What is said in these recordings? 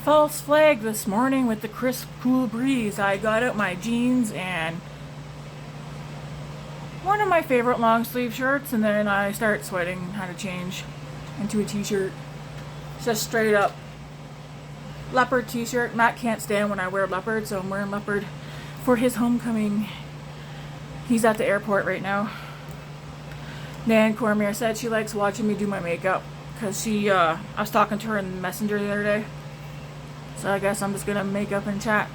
false flag this morning with the crisp, cool breeze. I got out my jeans and one of my favorite long sleeve shirts, and then I start sweating. Had to change into a t-shirt. It's just straight up leopard t-shirt. Matt can't stand when I wear leopard, so I'm wearing leopard for his homecoming. He's at the airport right now. Nan Cormier said she likes watching me do my makeup because I was talking to her in Messenger the other day. So I guess I'm just gonna make up and chat.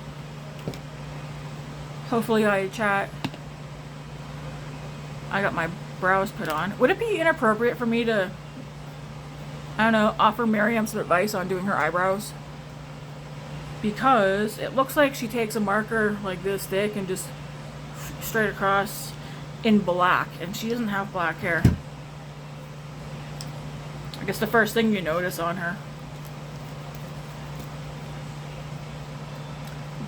Hopefully I chat. I got my brows put on. Would it be inappropriate for me to, I don't know, offer Miriam some advice on doing her eyebrows? Because it looks like she takes a marker like this thick and just straight across in black, and she doesn't have black hair. I guess the first thing you notice on her.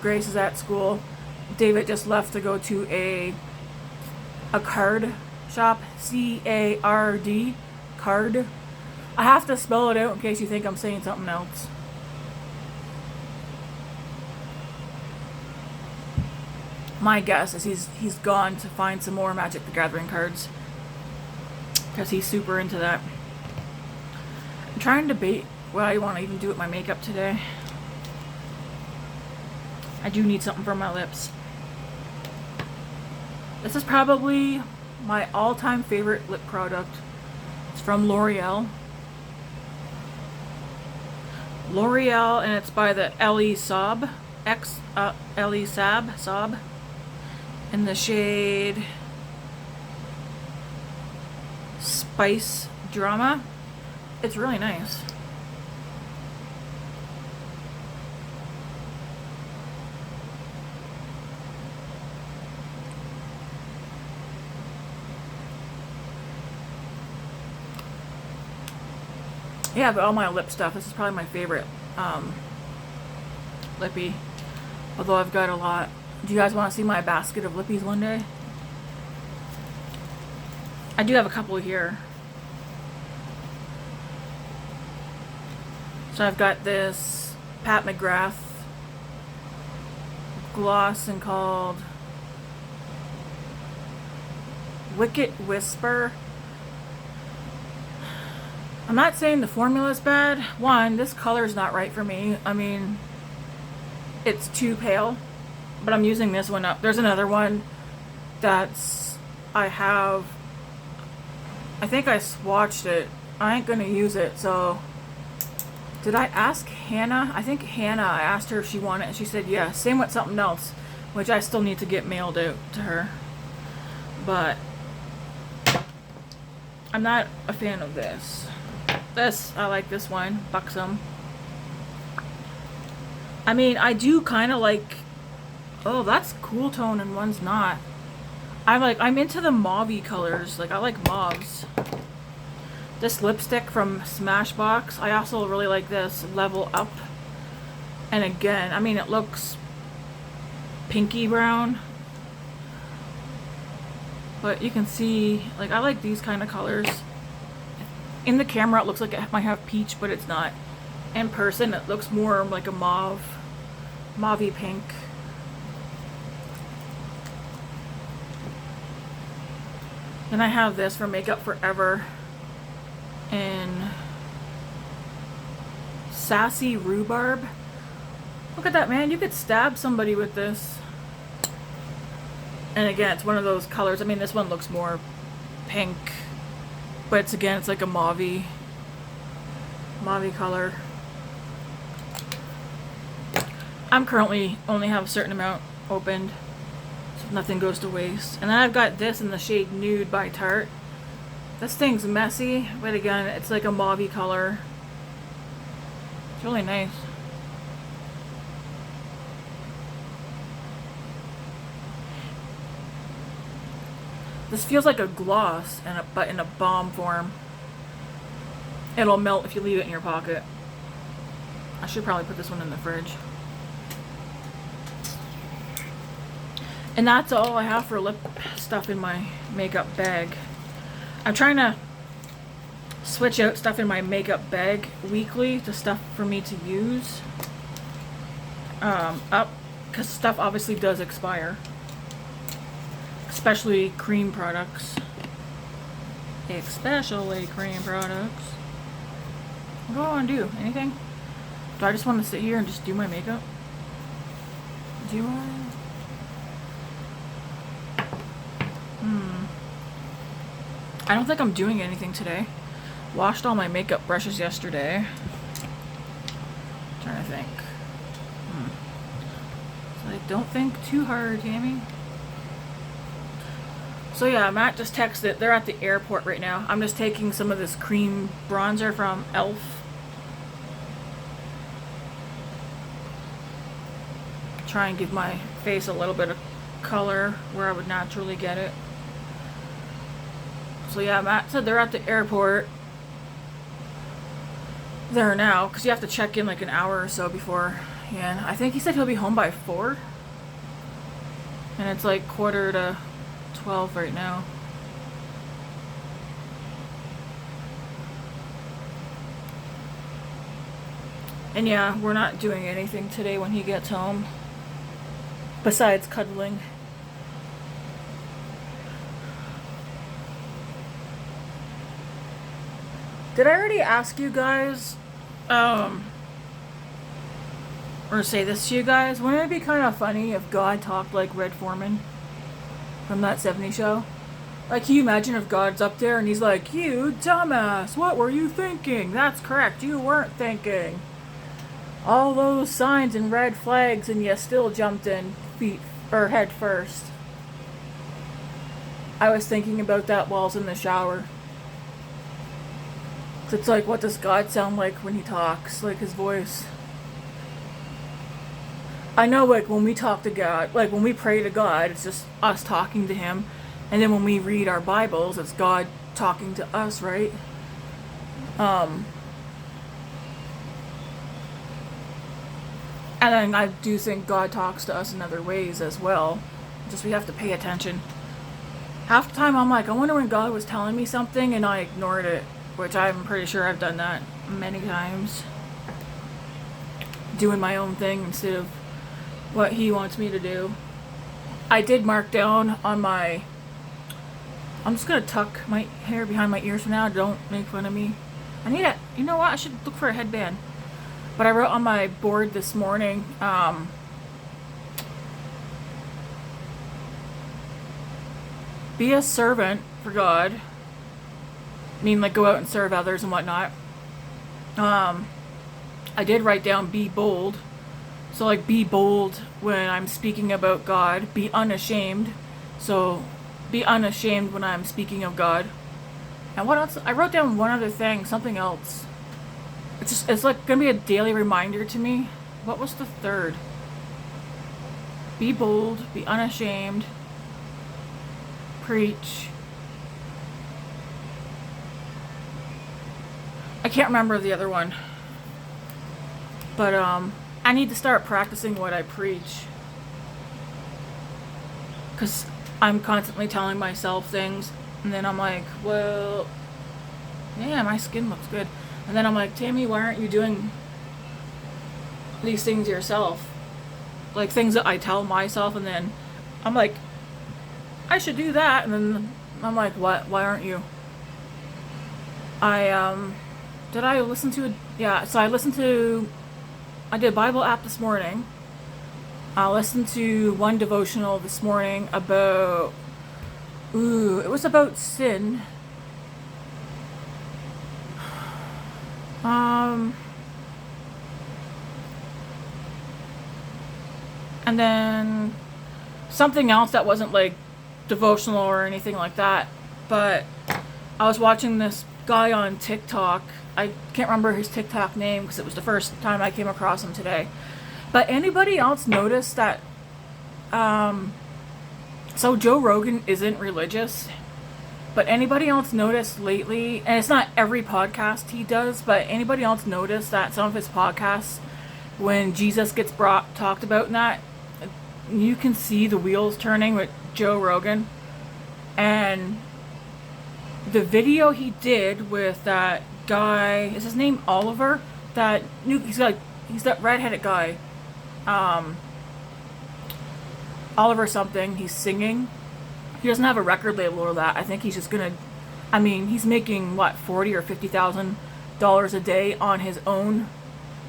Grace is at school. David just left to go to a card shop. C-A-R-D. Card. I have to spell it out in case you think I'm saying something else. My guess is he's gone to find some more Magic the Gathering cards because he's super into that. I'm trying to debate what I want to even do with my makeup today. I do need something for my lips. This is probably my all-time favorite lip product. It's from L'Oreal. L'Oreal, and it's by the Elie Saab. Elie Saab. In the shade Spice Drama. It's really nice. Yeah, but all my lip stuff. This is probably my favorite lippy. Although I've got a lot. Do you guys want to see my basket of lippies one day? I do have a couple here. So I've got this Pat McGrath gloss and called Wicked Whisper. I'm not saying the formula's bad. One, this color's not right for me. I mean, it's too pale. But I'm using this one up. There's another one that's I think I swatched it. I ain't gonna use it, so did I ask Hannah? I think Hannah, I asked her if she wanted it, and she said yeah. Same with something else, which I still need to get mailed out to her. But I'm not a fan of this. I like this one, Buxom. I mean, I do kind of like, oh, that's cool tone and one's not. I'm into the mauve-y colors. Like, I like mauves. This lipstick from Smashbox. I also really like this, Level Up. And again, I mean, it looks pinky brown. But you can see, like, I like these kind of colors. In the camera, it looks like it might have peach, but it's not. In person, it looks more like a mauvey pink. Then I have this from Makeup Forever in Sassy Rhubarb. Look at that, man. You could stab somebody with this. And again, it's one of those colors. I mean, this one looks more pink. But it's like a mauvey color. I'm currently only have a certain amount opened, so nothing goes to waste. And then I've got this in the shade Nude by Tarte. This thing's messy, but again, it's like a mauvey color. It's really nice. This feels like a gloss, but in a balm form. It'll melt if you leave it in your pocket. I should probably put this one in the fridge. And that's all I have for lip stuff in my makeup bag. I'm trying to switch out stuff in my makeup bag weekly to stuff for me to use. up, because stuff obviously does expire, especially cream products. Especially cream products. What do I want to do? Anything? Do I just want to sit here and just do my makeup? Do I? I don't think I'm doing anything today. Washed all my makeup brushes yesterday. Trying to think. So I don't think too hard, Tammy. So yeah, Matt just texted. They're at the airport right now. I'm just taking some of this cream bronzer from e.l.f. Try and give my face a little bit of color where I would naturally get it. So yeah, Matt said they're at the airport. There now, because you have to check in like an hour or so before. Yeah, I think he said he'll be home by 4. And it's like 11:45 right now. And yeah, we're not doing anything today when he gets home. Besides cuddling. Did I already ask you guys, or say this to you guys? Wouldn't it be kind of funny if God talked like Red Foreman from that 70s show? Like, can you imagine if God's up there and he's like, "You dumbass, what were you thinking? That's correct, you weren't thinking. All those signs and red flags and you still jumped in head first." I was thinking about that while I was in the shower. It's like, what does God sound like when he talks? Like his voice. I know, like, when we talk to God, like when we pray to God, it's just us talking to him. And then when we read our Bibles, it's God talking to us, right? And then I do think God talks to us in other ways as well. Just we have to pay attention. Half the time I'm like, I wonder when God was telling me something and I ignored it. Which I'm pretty sure I've done that many times. Doing my own thing instead of what he wants me to do. I did mark down on my... I'm just going to tuck my hair behind my ears for now. Don't make fun of me. I need a... You know what? I should look for a headband. But I wrote on my board this morning... be a servant for God. I mean, like, go out and serve others and whatnot. I did write down be bold. So, like, be bold when I'm speaking about God. Be unashamed. So, be unashamed when I'm speaking of God. And what else? I wrote down one other thing, something else. It's like gonna be a daily reminder to me. What was the third? Be bold, be unashamed, preach. I can't remember the other one. But I need to start practicing what I preach. Because I'm constantly telling myself things. And then I'm like, well, yeah, my skin looks good. And then I'm like, Tammy, why aren't you doing these things yourself? Like things that I tell myself, and then I'm like, I should do that. And then I'm like, what? Why aren't you? Did I listen to it? Yeah, so I did a Bible app this morning. I listened to one devotional this morning about, it was about sin. And then something else that wasn't like devotional or anything like that. But I was watching this guy on TikTok. I can't remember his TikTok name because it was the first time I came across him today. But anybody else notice that? So Joe Rogan isn't religious. But anybody else notice lately, and it's not every podcast he does, but anybody else notice that some of his podcasts, when Jesus gets talked about in that, you can see the wheels turning with Joe Rogan. And the video he did with that guy, is his name Oliver? He's that redheaded guy. Oliver something, he's singing. He doesn't have a record label or that. I think he's just gonna, I mean, he's making what, 40 or $50,000 a day on his own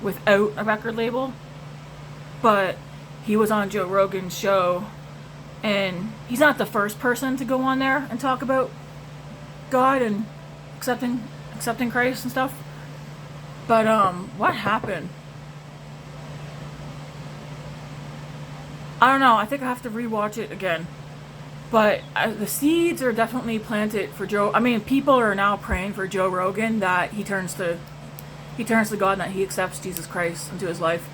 without a record label. But he was on Joe Rogan's show, and he's not the first person to go on there and talk about God and accepting Christ and stuff. But what happened? I don't know. I think I have to rewatch it again. But the seeds are definitely planted for Joe. I mean, people are now praying for Joe Rogan that he turns to God and that he accepts Jesus Christ into his life.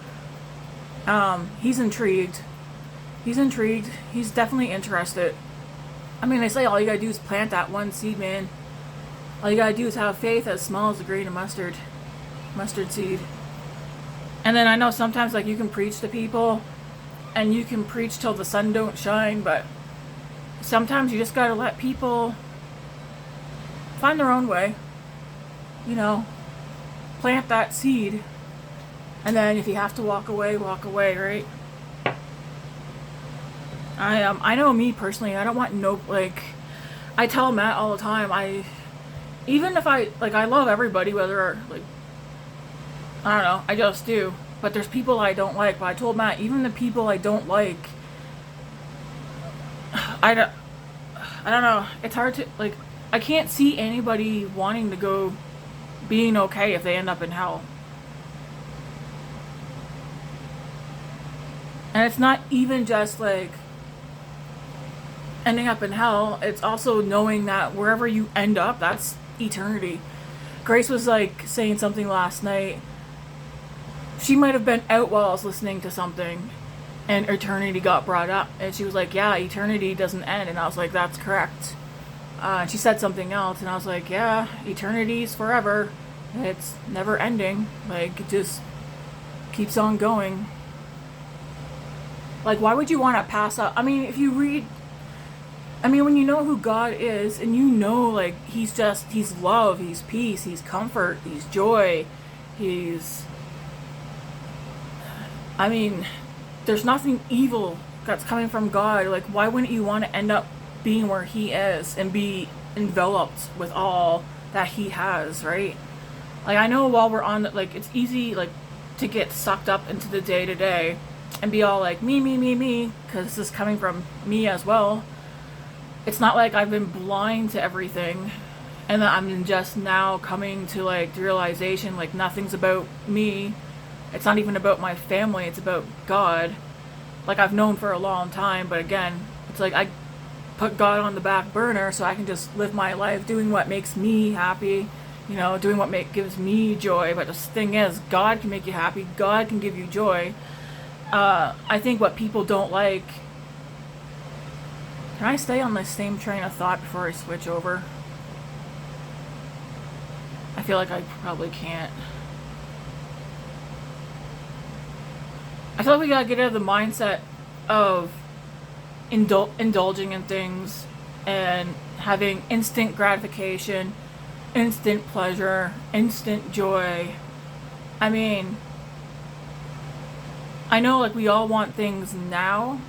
He's intrigued. He's definitely interested. I mean, they say all you gotta do is plant that one seed, man. All you gotta do is have faith as small as a grain of mustard seed. And then I know sometimes, like, you can preach to people, and you can preach till the sun don't shine, but sometimes you just gotta let people find their own way. You know, plant that seed, and then if you have to walk away, right? I know me personally, I don't want I tell Matt all the time, even if I love everybody, whether, like, I don't know, I just do. But there's people I don't like. But I told Matt, even the people I don't like, I don't know. It's hard to, like, I can't see anybody wanting to go being okay if they end up in hell. And it's not even just, like, ending up in hell. It's also knowing that wherever you end up, that's eternity. Grace was, like, saying something last night. She might have been out while I was listening to something, and eternity got brought up, and she was like, yeah, eternity doesn't end. And I was like, that's correct. She said something else, and I was like, yeah, eternity's forever. It's never ending. Like, it just keeps on going. Like, why would you want to pass up? I mean, when you know who God is, and you know, like, he's love, he's peace, he's comfort, he's joy, there's nothing evil that's coming from God. Like, why wouldn't you want to end up being where he is and be enveloped with all that he has, right? Like, I know while we're on, like, it's easy, like, to get sucked up into the day-to-day and be all like, me, because this is coming from me as well. It's not like I've been blind to everything and that I'm just now coming to, like, the realization, like, nothing's about me. It's not even about my family, it's about God. Like, I've known for a long time, but again, it's like I put God on the back burner so I can just live my life doing what makes me happy, you know, doing what gives me joy. But the thing is, God can make you happy, God can give you joy. I think what people don't like... Can I stay on the same train of thought before I switch over? I feel like I probably can't. I feel like we gotta get out of the mindset of indulging in things and having instant gratification, instant pleasure, instant joy. I mean, I know, like, we all want things now,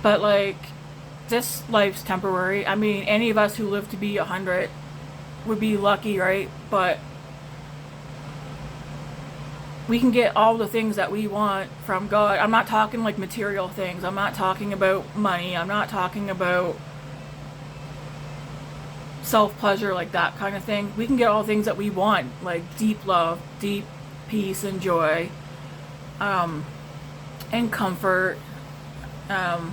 but, like, this life's temporary. I mean, any of us who live to be 100 would be lucky, right? But we can get all the things that we want from God. I'm not talking, like, material things. I'm not talking about money. I'm not talking about self-pleasure, like that kind of thing. We can get all the things that we want, like deep love, deep peace and joy, and comfort. And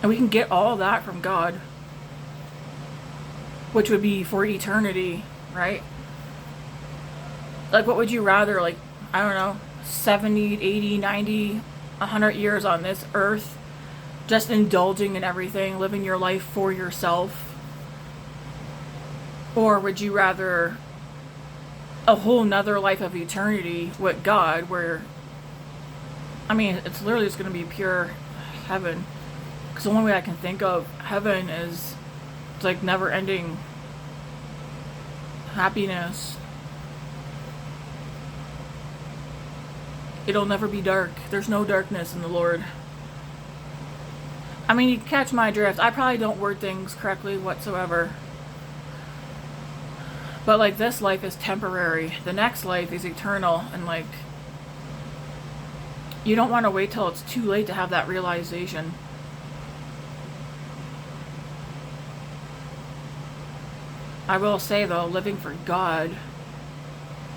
we can get all that from God, which would be for eternity, right? Like, what would you rather, like, I don't know, 70, 80, 90, 100 years on this earth, just indulging in everything, living your life for yourself? Or would you rather a whole nother life of eternity with God, where, I mean, it's literally just going to be pure heaven? Because the only way I can think of heaven is, it's like never-ending happiness. it'll never be dark. There's no darkness in the Lord. I mean, you catch my drift. I probably don't word things correctly whatsoever. But like, this life is temporary. The next life is eternal. And like, you don't want to wait till it's too late to have that realization. I will say though, living for God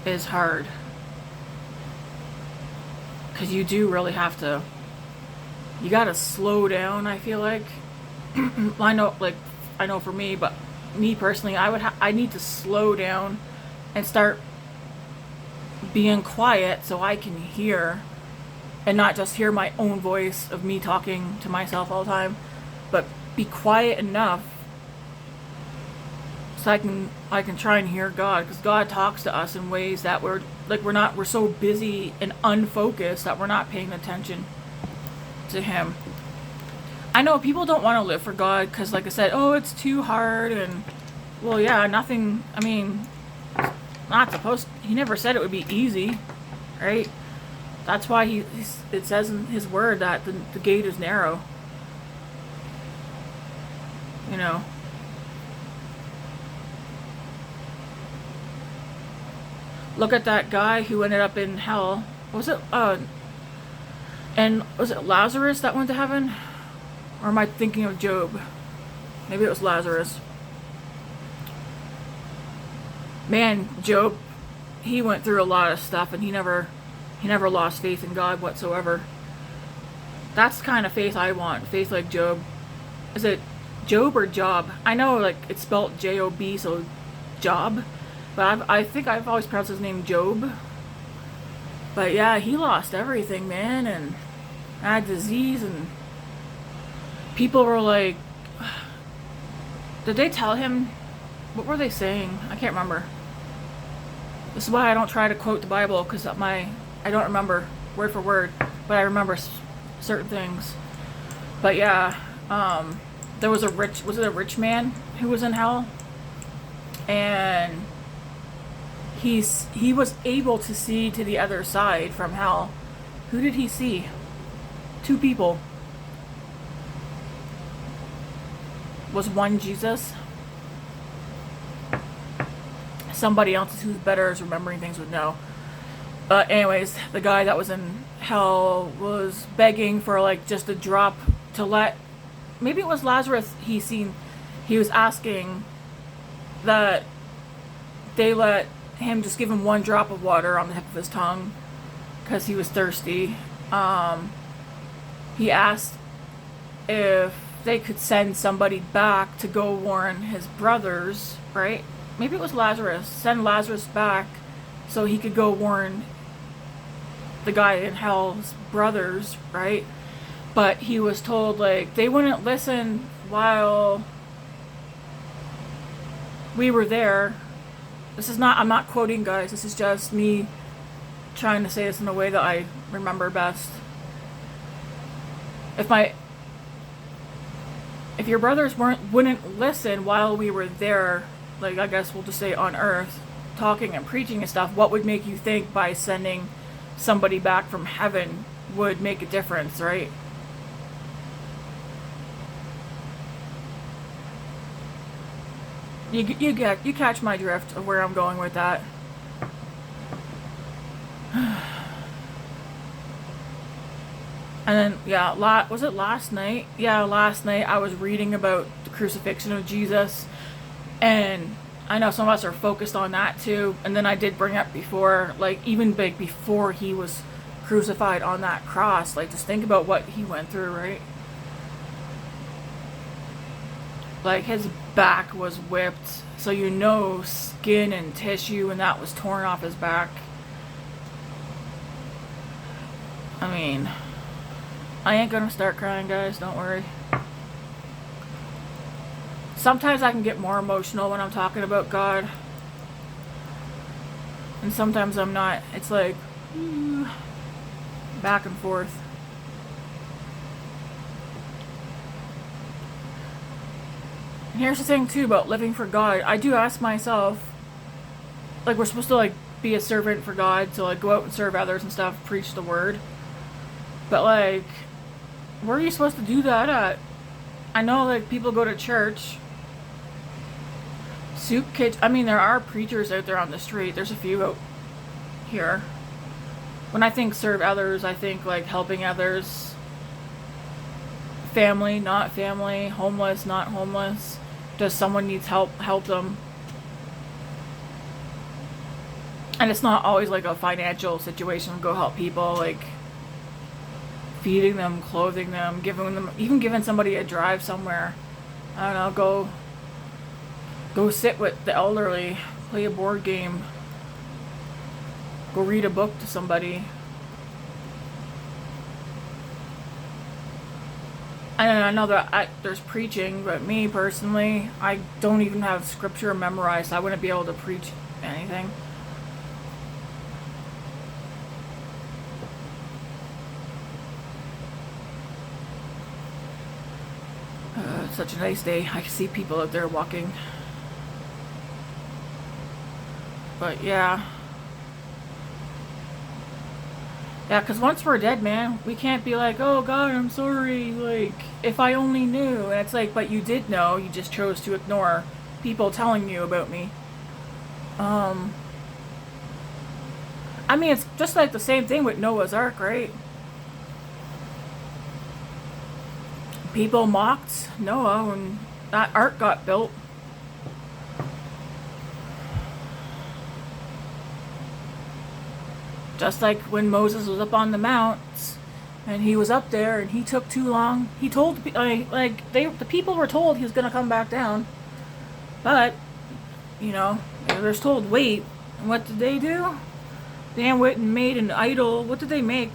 is hard. Because you do really have to, you gotta slow down, I feel like. I know for me, but me personally, I need to slow down and start being quiet so I can hear, and not just hear my own voice of me talking to myself all the time, but be quiet enough so I can try and hear God, because God talks to us in ways that we're so busy and unfocused that we're not paying attention to Him. I know people don't want to live for God because, like I said, oh, it's too hard, and well, yeah, nothing. I mean, not supposed. He never said it would be easy, right? That's why it says in His Word that the gate is narrow. You know. Look at that guy who ended up in hell. Was it Lazarus that went to heaven? Or am I thinking of Job? Maybe it was Lazarus. Man, Job, he went through a lot of stuff, and he never lost faith in God whatsoever. That's the kind of faith I want. Faith like Job. Is it Job or Job? I know like it's spelled J-O-B, so Job. But I think I've always pronounced his name Job. But yeah, he lost everything, man, and had disease, and people were like, did they tell him? What were they saying? I can't remember. This is why I don't try to quote the Bible, because I don't remember word for word, but I remember certain things. But yeah, there was was it a rich man who was in hell? And he was able to see to the other side from hell. Who did he see? 2 people. Was one Jesus? Somebody else who's better at remembering things would know. But anyways, the guy that was in hell was begging for like just a drop to let, maybe it was Lazarus he was asking that they let him just give him 1 drop of water on the tip of his tongue because he was thirsty. He asked if they could send somebody back to go warn his brothers, right? Maybe it was Lazarus. Send Lazarus back so he could go warn the guy in hell's brothers, right? But he was told, like, they wouldn't listen while we were there. I'm not quoting, guys. This is just me trying to say this in a way that I remember best. If your brothers wouldn't listen while we were there, like I guess we'll just say on earth, talking and preaching and stuff, what would make you think by sending somebody back from heaven would make a difference, right? You catch my drift of where I'm going with that. And then, yeah, was it last night? Yeah, last night I was reading about the crucifixion of Jesus, and I know some of us are focused on that too. And then I did bring up before, like even before he was crucified on that cross, like just think about what he went through, right? Like his back was whipped, so skin and tissue and that was torn off his back. I mean, I ain't gonna start crying, guys, don't worry. Sometimes I can get more emotional when I'm talking about God, and sometimes I'm not. It's like back and forth. And here's the thing too about living for God. I do ask myself, like, we're supposed to like be a servant for God, to like go out and serve others and stuff, preach the word. But like, where are you supposed to do that at? I know like people go to church, soup kitchen. I mean, there are preachers out there on the street. There's a few out here. When I think serve others, I think like helping others. Family, not family. Homeless, not homeless. Does someone needs help, help them. And it's not always like a financial situation. Go help people, like feeding them, clothing them, giving them, even giving somebody a drive somewhere. I don't know, go sit with the elderly, play a board game, go read a book to somebody. And I know that there's preaching, but me personally, I don't even have scripture memorized. I wouldn't be able to preach anything. It's such a nice day. I can see people out there walking. But yeah. Yeah, because once we're dead, man, we can't be like, oh God, I'm sorry, like, if I only knew. And it's like, but you did know, you just chose to ignore people telling you about me. I mean, it's just like the same thing with Noah's Ark, right? People mocked Noah when that ark got built. Just like when Moses was up on the mount and he was up there and he took too long. He told the people were told he was gonna come back down, but you know they were told wait. And what did they do? They went and made an idol. What did they make?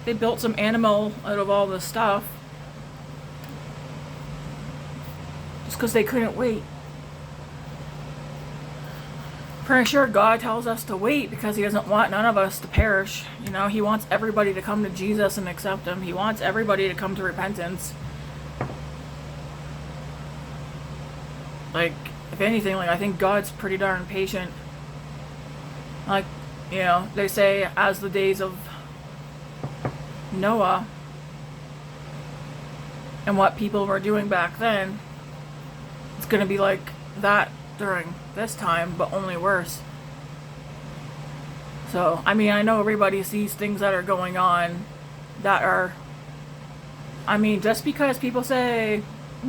They built some animal out of all the stuff just because they couldn't wait. Pretty sure God tells us to wait because he doesn't want none of us to perish. You know, he wants everybody to come to Jesus and accept him. He wants everybody to come to repentance. Like, if anything, like I think God's pretty darn patient. Like, you know, they say as the days of Noah and what people were doing back then, it's gonna be like that during this time, but only worse. So, I mean, I know everybody sees things that are going on that are, I mean, just because people say,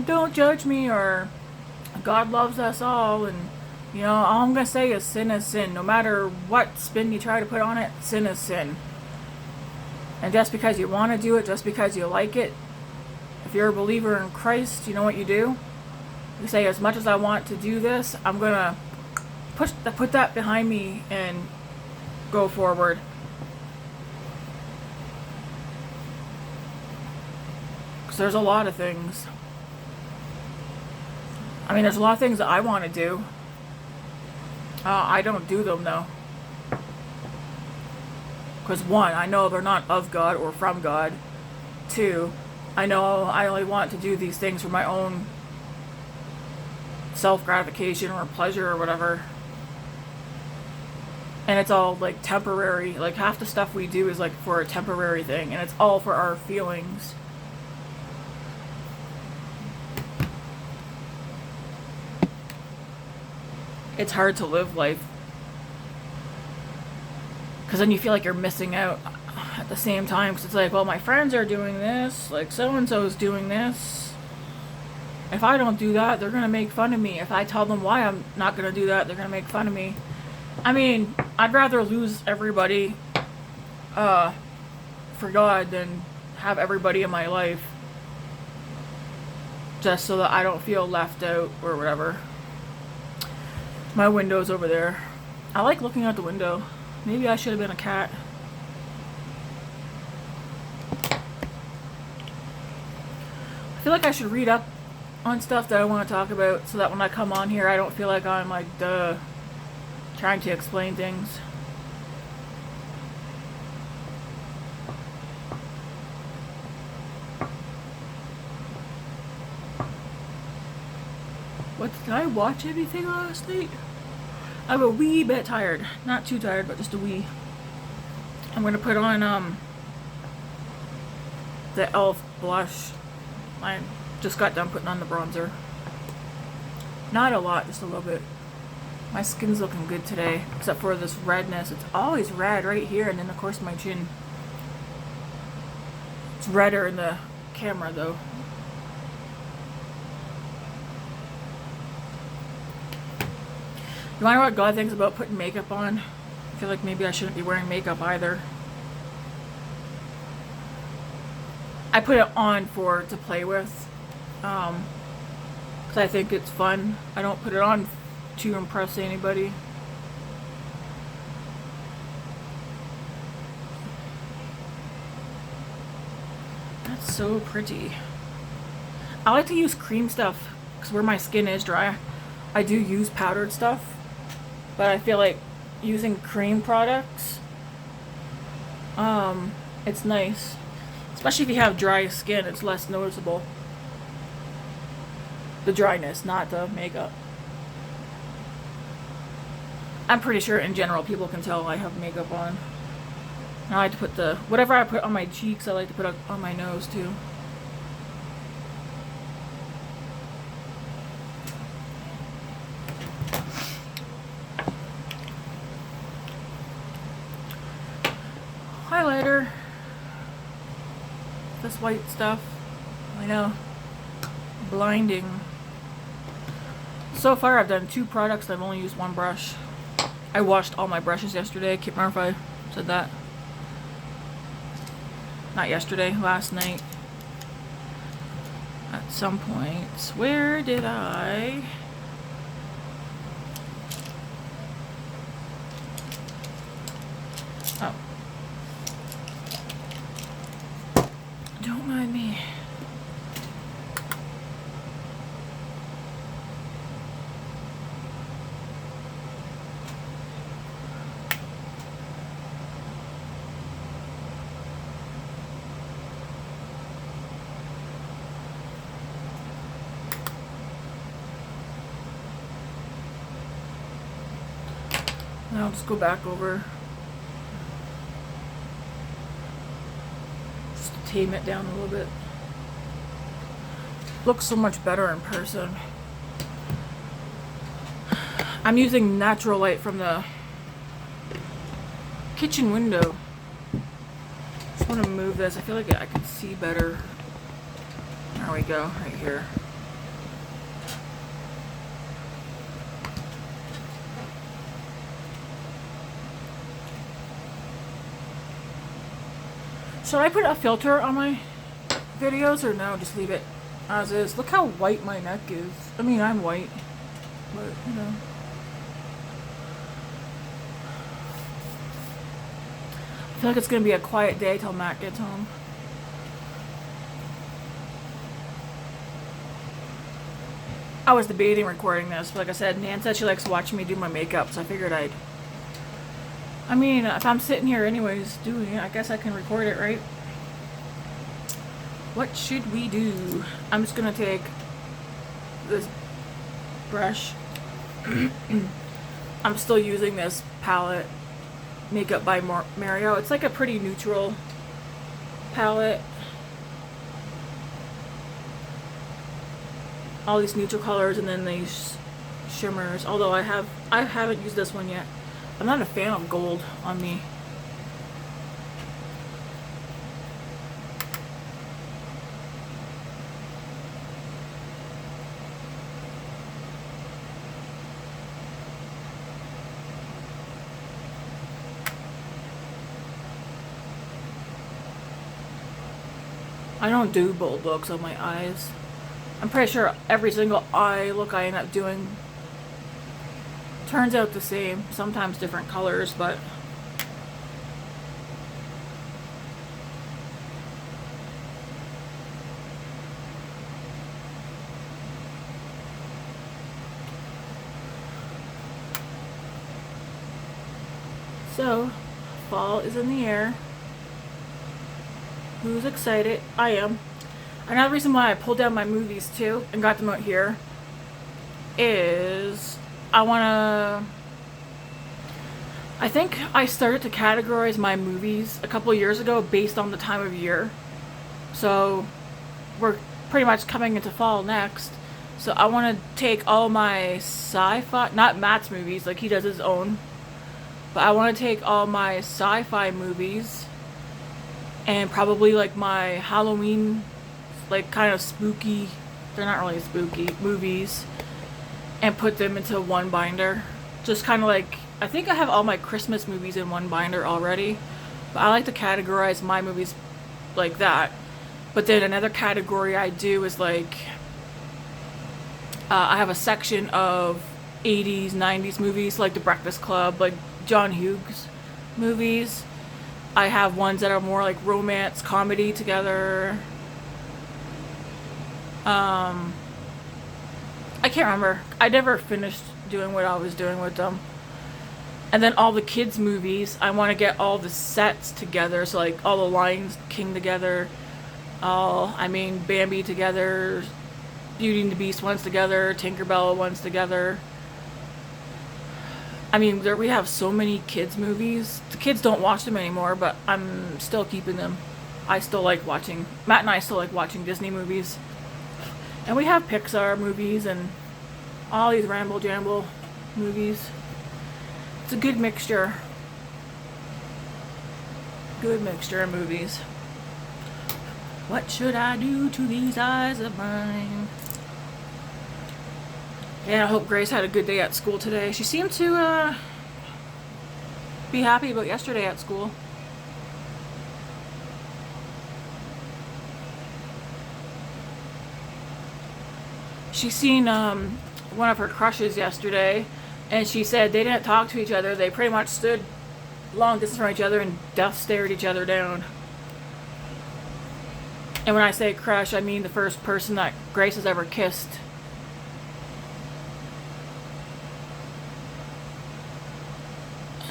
don't judge me, or God loves us all, and, you know, all I'm going to say is sin. No matter what spin you try to put on it, sin is sin. And just because you want to do it, just because you like it, if you're a believer in Christ, you know what you do? You say, as much as I want to do this, I'm going to put that behind me and go forward. Because there's a lot of things. I mean, there's a lot of things that I want to do. I don't do them, though. Because one, I know they're not of God or from God. Two, I know I only want to do these things for my own self-gratification or pleasure or whatever. And it's all like temporary. Like half the stuff we do is like for a temporary thing, and it's all for our feelings. It's hard to live life because then you feel like you're missing out at the same time, because it's like, well, my friends are doing this, like so and so is doing this. If I don't do that, they're gonna make fun of me. If I tell them why I'm not gonna do that, they're gonna make fun of me. I mean, I'd rather lose everybody for God than have everybody in my life just so that I don't feel left out or whatever. My window's over there. I like looking out the window. Maybe I should have been a cat. I feel like I should read up on stuff that I want to talk about so that when I come on here I don't feel like I'm like trying to explain things. What, did I watch anything last night? I'm a wee bit tired. Not too tired, but just a wee. I'm gonna put on the e.l.f. blush. I just got done putting on the bronzer. Not a lot, just a little bit. My skin's looking good today, except for this redness. It's always red right here, and then of course my chin. It's redder in the camera though. You wanna know what God thinks about putting makeup on? I feel like maybe I shouldn't be wearing makeup either. I put it on to play with, because I think it's fun. I don't put it on to impress anybody. That's so pretty. I like to use cream stuff because where my skin is dry, I do use powdered stuff, but I feel like using cream products, it's nice. Especially if you have dry skin, it's less noticeable. The dryness, not the makeup. I'm pretty sure in general people can tell I have makeup on. And I like to put whatever I put on my cheeks, I like to put on my nose too. Highlighter. This white stuff. I know. Blinding. So far I've done 2 products. I've only used 1 brush. I washed all my brushes yesterday. I can't remember if I said that. Not yesterday, last night. At some point. Where did I... Oh. Don't mind me. Now I'll just go back over. Just to tame it down a little bit. Looks so much better in person. I'm using natural light from the kitchen window. Just want to move this. I feel like I can see better. There we go, right here. Should I put a filter on my videos or no? Just leave it as is. Look how white my neck is. I mean, I'm white, but you know. I feel like it's gonna be a quiet day till Matt gets home. I was debating recording this, but like I said, Nan said she likes watching me do my makeup, so I figured I mean, if I'm sitting here anyways doing it, I guess I can record it, right? What should we do? I'm just gonna take this brush. I'm still using this palette, Makeup by Mario. It's like a pretty neutral palette. All these neutral colors and then these shimmers. Although I haven't used this one yet. I'm not a fan of gold on me. I don't do bold looks on my eyes. I'm pretty sure every single eye look I end up doing turns out the same. Sometimes different colors, but so fall is in the air. Who's excited? I am. Another reason why I pulled down my movies too and got them out here is I want to I think I started to categorize my movies a couple of years ago based on the time of year. So we're pretty much coming into fall next. So I want to take all my sci-fi, not Matt's movies, like he does his own, but I want to take all my sci-fi movies and probably like my Halloween, like kind of spooky, they're not really spooky, movies, and put them into one binder. Just kind of like, I think I have all my Christmas movies in one binder already, but I like to categorize my movies like that. But then another category I do is like, I have a section of 80s, 90s movies, like The Breakfast Club, like John Hughes movies. I have ones that are more like romance, comedy together. I can't remember. I never finished doing what I was doing with them. And then all the kids' movies, I want to get all the sets together. So like all the Lion King together, Bambi together, Beauty and the Beast ones together, Tinkerbell ones together. We have so many kids' movies. The kids don't watch them anymore, but I'm still keeping them. I still like watching, Matt and I still like watching Disney movies. And we have Pixar movies and all these Ramble Jamble movies. It's a good mixture. Good mixture of movies. What should I do to these eyes of mine? Yeah, I hope Grace had a good day at school today. She seemed to be happy about yesterday at school. She seen one of her crushes yesterday, and she said they didn't talk to each other. They pretty much stood long distance from each other and death stared each other down. And when I say crush, I mean the first person that Grace has ever kissed.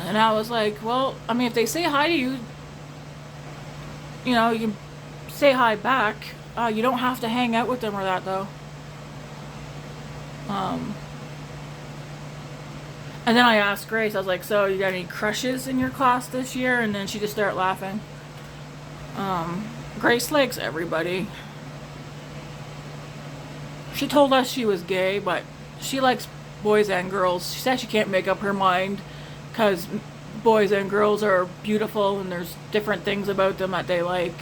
And I was like, well, if they say hi to you, you can say hi back. You don't have to hang out with them or that, though. And then I asked Grace, I was like, so you got any crushes in your class this year? And then she just started laughing. Grace likes everybody. She told us she was gay, but she likes boys and girls. She said she can't make up her mind because boys and girls are beautiful and there's different things about them that they like.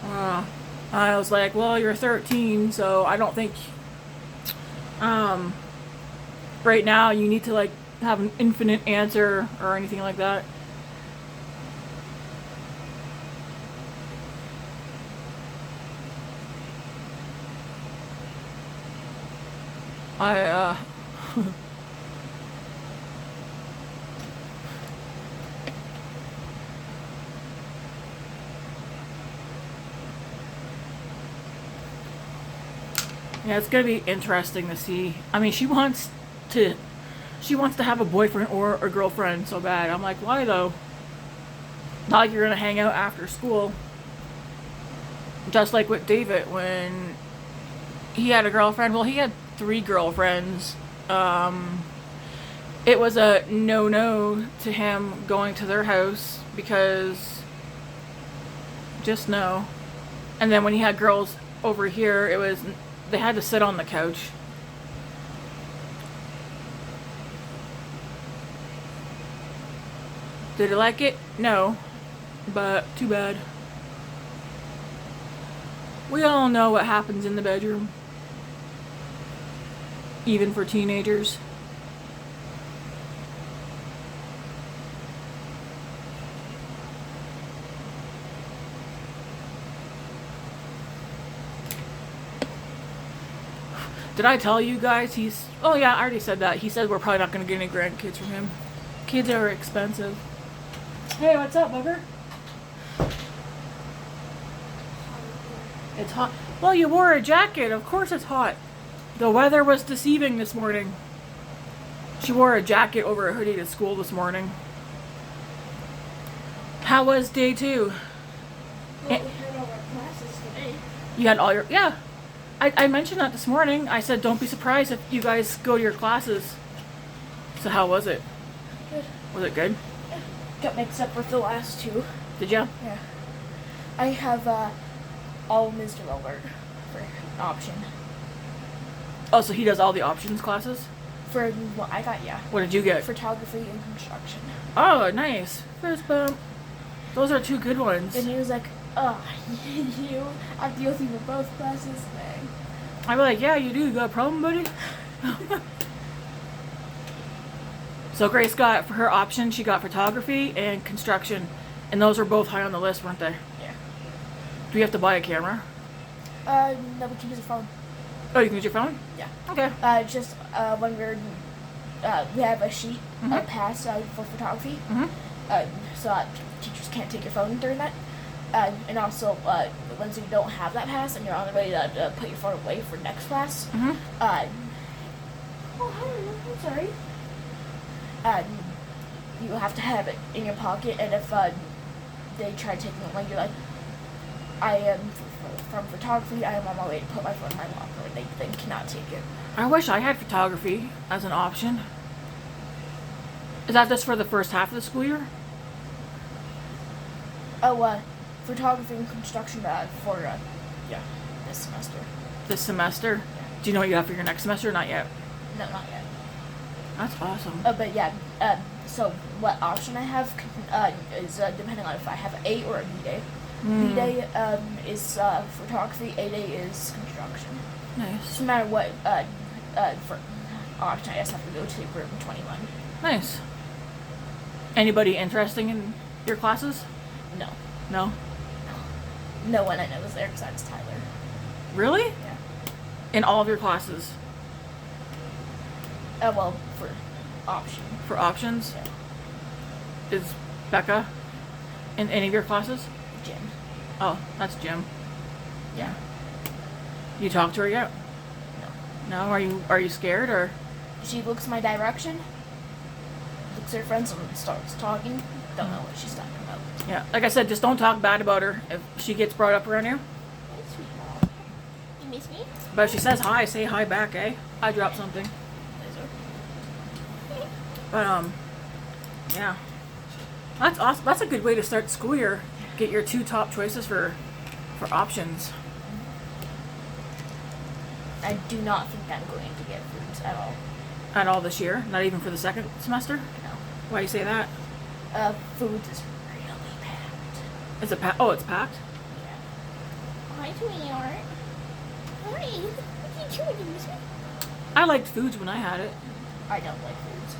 I was like, well, you're 13, so I don't think right now you need to like have an infinite answer or anything like that. Yeah, it's gonna be interesting to see. She wants to have a boyfriend or a girlfriend so bad. I'm like, why though? Not like you're gonna hang out after school. Just like with David when he had a girlfriend. Well, he had 3 girlfriends. It was a no to him going to their house because just no. And then when he had girls over here, they had to sit on the couch. Did he like it? No. But too bad. We all know what happens in the bedroom. Even for teenagers. Did I tell you guys oh yeah, I already said that. He said we're probably not going to get any grandkids from him. Kids are expensive. Hey, what's up, bugger? It's hot. Well, you wore a jacket. Of course it's hot. The weather was deceiving this morning. She wore a jacket over a hoodie to school this morning. How was day 2? Well, we had all our classes today. You had all your... Yeah. I mentioned that this morning. I said, don't be surprised if you guys go to your classes. So how was it? Good. Was it good? got mixed up with the last two. Did you? Yeah. I have all Mr. Alert for option. Oh, so he does all the options classes? For what I got, yeah. What did you get? Photography and construction. Oh, nice. Fist bump. Those are two good ones. And he was like, oh, you have to go through both classes today. I'd be like, yeah, you do. You got a problem, buddy? So Grace got, for her option, she got photography and construction. And those were both high on the list, weren't they? Yeah. Do you have to buy a camera? No, we can use a phone. Oh, you can use your phone? Yeah. Okay. Just when we have a sheet, a pass for photography. So teachers can't take your phone during that. And also, once you don't have that pass and you're on the way to put your phone away for next class, oh, hi, I'm sorry. You have to have it in your pocket, and if they try taking it away, you're like, I am from photography, I am on my way to put my phone in my locker, and they cannot take it. I wish I had photography as an option. Is that just for the first half of the school year? Oh, photography and construction for, this semester. This semester? Do you know what you have for your next semester? Not yet. No, not yet. That's awesome. But yeah, so what option I have is depending on if I have A or a B day. B day is photography, A day is construction. Nice. So no matter what for option, I just have to go to room 21. Nice. Anybody interesting in your classes? No. No? No one I know is there besides Tyler. Really? Yeah. In all of your classes? Well, for option. For options? Yeah. Is Becca in any of your classes? Jim. Oh, that's Jim. Yeah. You talked to her yet? No. No? Are you scared or? She looks my direction, looks at her friends, and starts talking. Don't know what she's talking about. Yeah. Like I said, just don't talk bad about her if she gets brought up around you. Hey, sweet mom. You miss me? But if she says hi, say hi back, eh? I dropped something. But yeah. That's awesome. That's a good way to start the school year. Get your two top choices for options. I do not think I'm going to get foods at all. At all this year? Not even for the second semester? No. Why do you say that? Foods is really packed. Is it oh, it's packed? Yeah. Hi, sweetheart. Hi. What are you doing? You miss me? I liked foods when I had it. I don't like foods.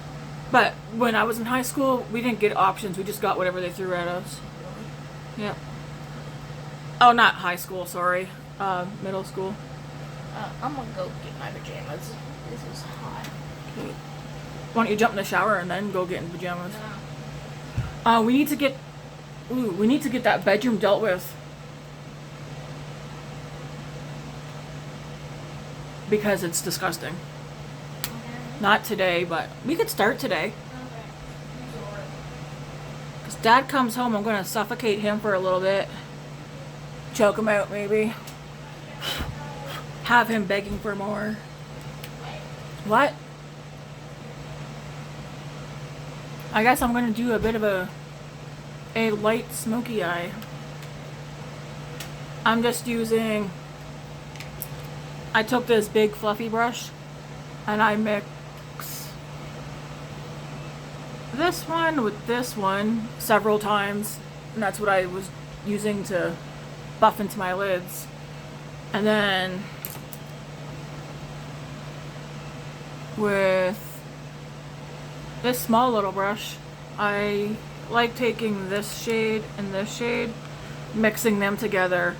But when I was in high school, we didn't get options. We just got whatever they threw at us. Yeah. Oh, not high school, sorry. Middle school. I'm gonna go get my pajamas. This is hot. Okay. Why don't you jump in the shower and then go get in pajamas? No. We need to get that bedroom dealt with. Because it's disgusting. Okay. Not today, but we could start today. Okay. Because Dad comes home, I'm going to suffocate him for a little bit. Choke him out, maybe. Have him begging for more. What? I guess I'm going to do a bit of a light smoky eye. I'm just using... I took this big fluffy brush and I mix this one with this one several times, and that's what I was using to buff into my lids. And then with this small little brush, I like taking this shade and this shade, mixing them together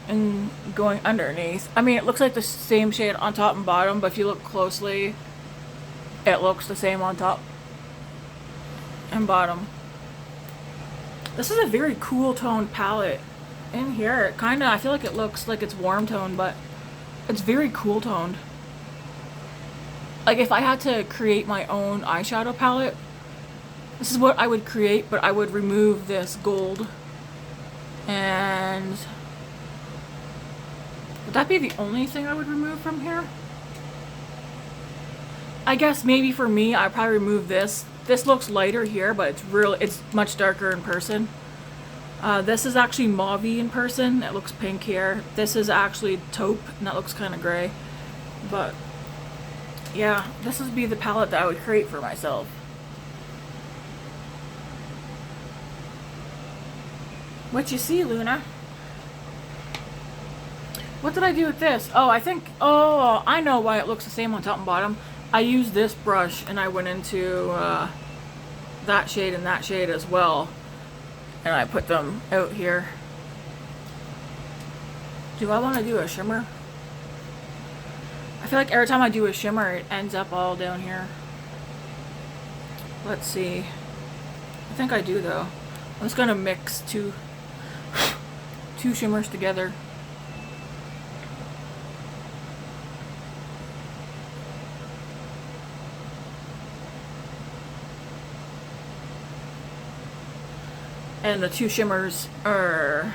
and going underneath. I mean, it looks like the same shade on top and bottom, but if you look closely, it looks the same on top and bottom. This is a very cool toned palette. In here, it kind of, I feel like it looks like it's warm toned, but it's very cool toned. Like if I had to create my own eyeshadow palette, this is what I would create, but I would remove this gold. And would that be the only thing I would remove from here? I guess maybe for me, I'd probably remove this this looks lighter here, but it's much darker in person. This is actually mauve-y in person. It looks pink here. This is actually taupe, and that looks kind of gray. But yeah, this would be the palette that I would create for myself. What you see, Luna? What did I do with this? Oh, I know why it looks the same on top and bottom. I used this brush and I went into that shade and that shade as well. And I put them out here. Do I want to do a shimmer? I feel like every time I do a shimmer, it ends up all down here. Let's see. I think I do though. I'm just gonna mix two shimmers together. And the two shimmers are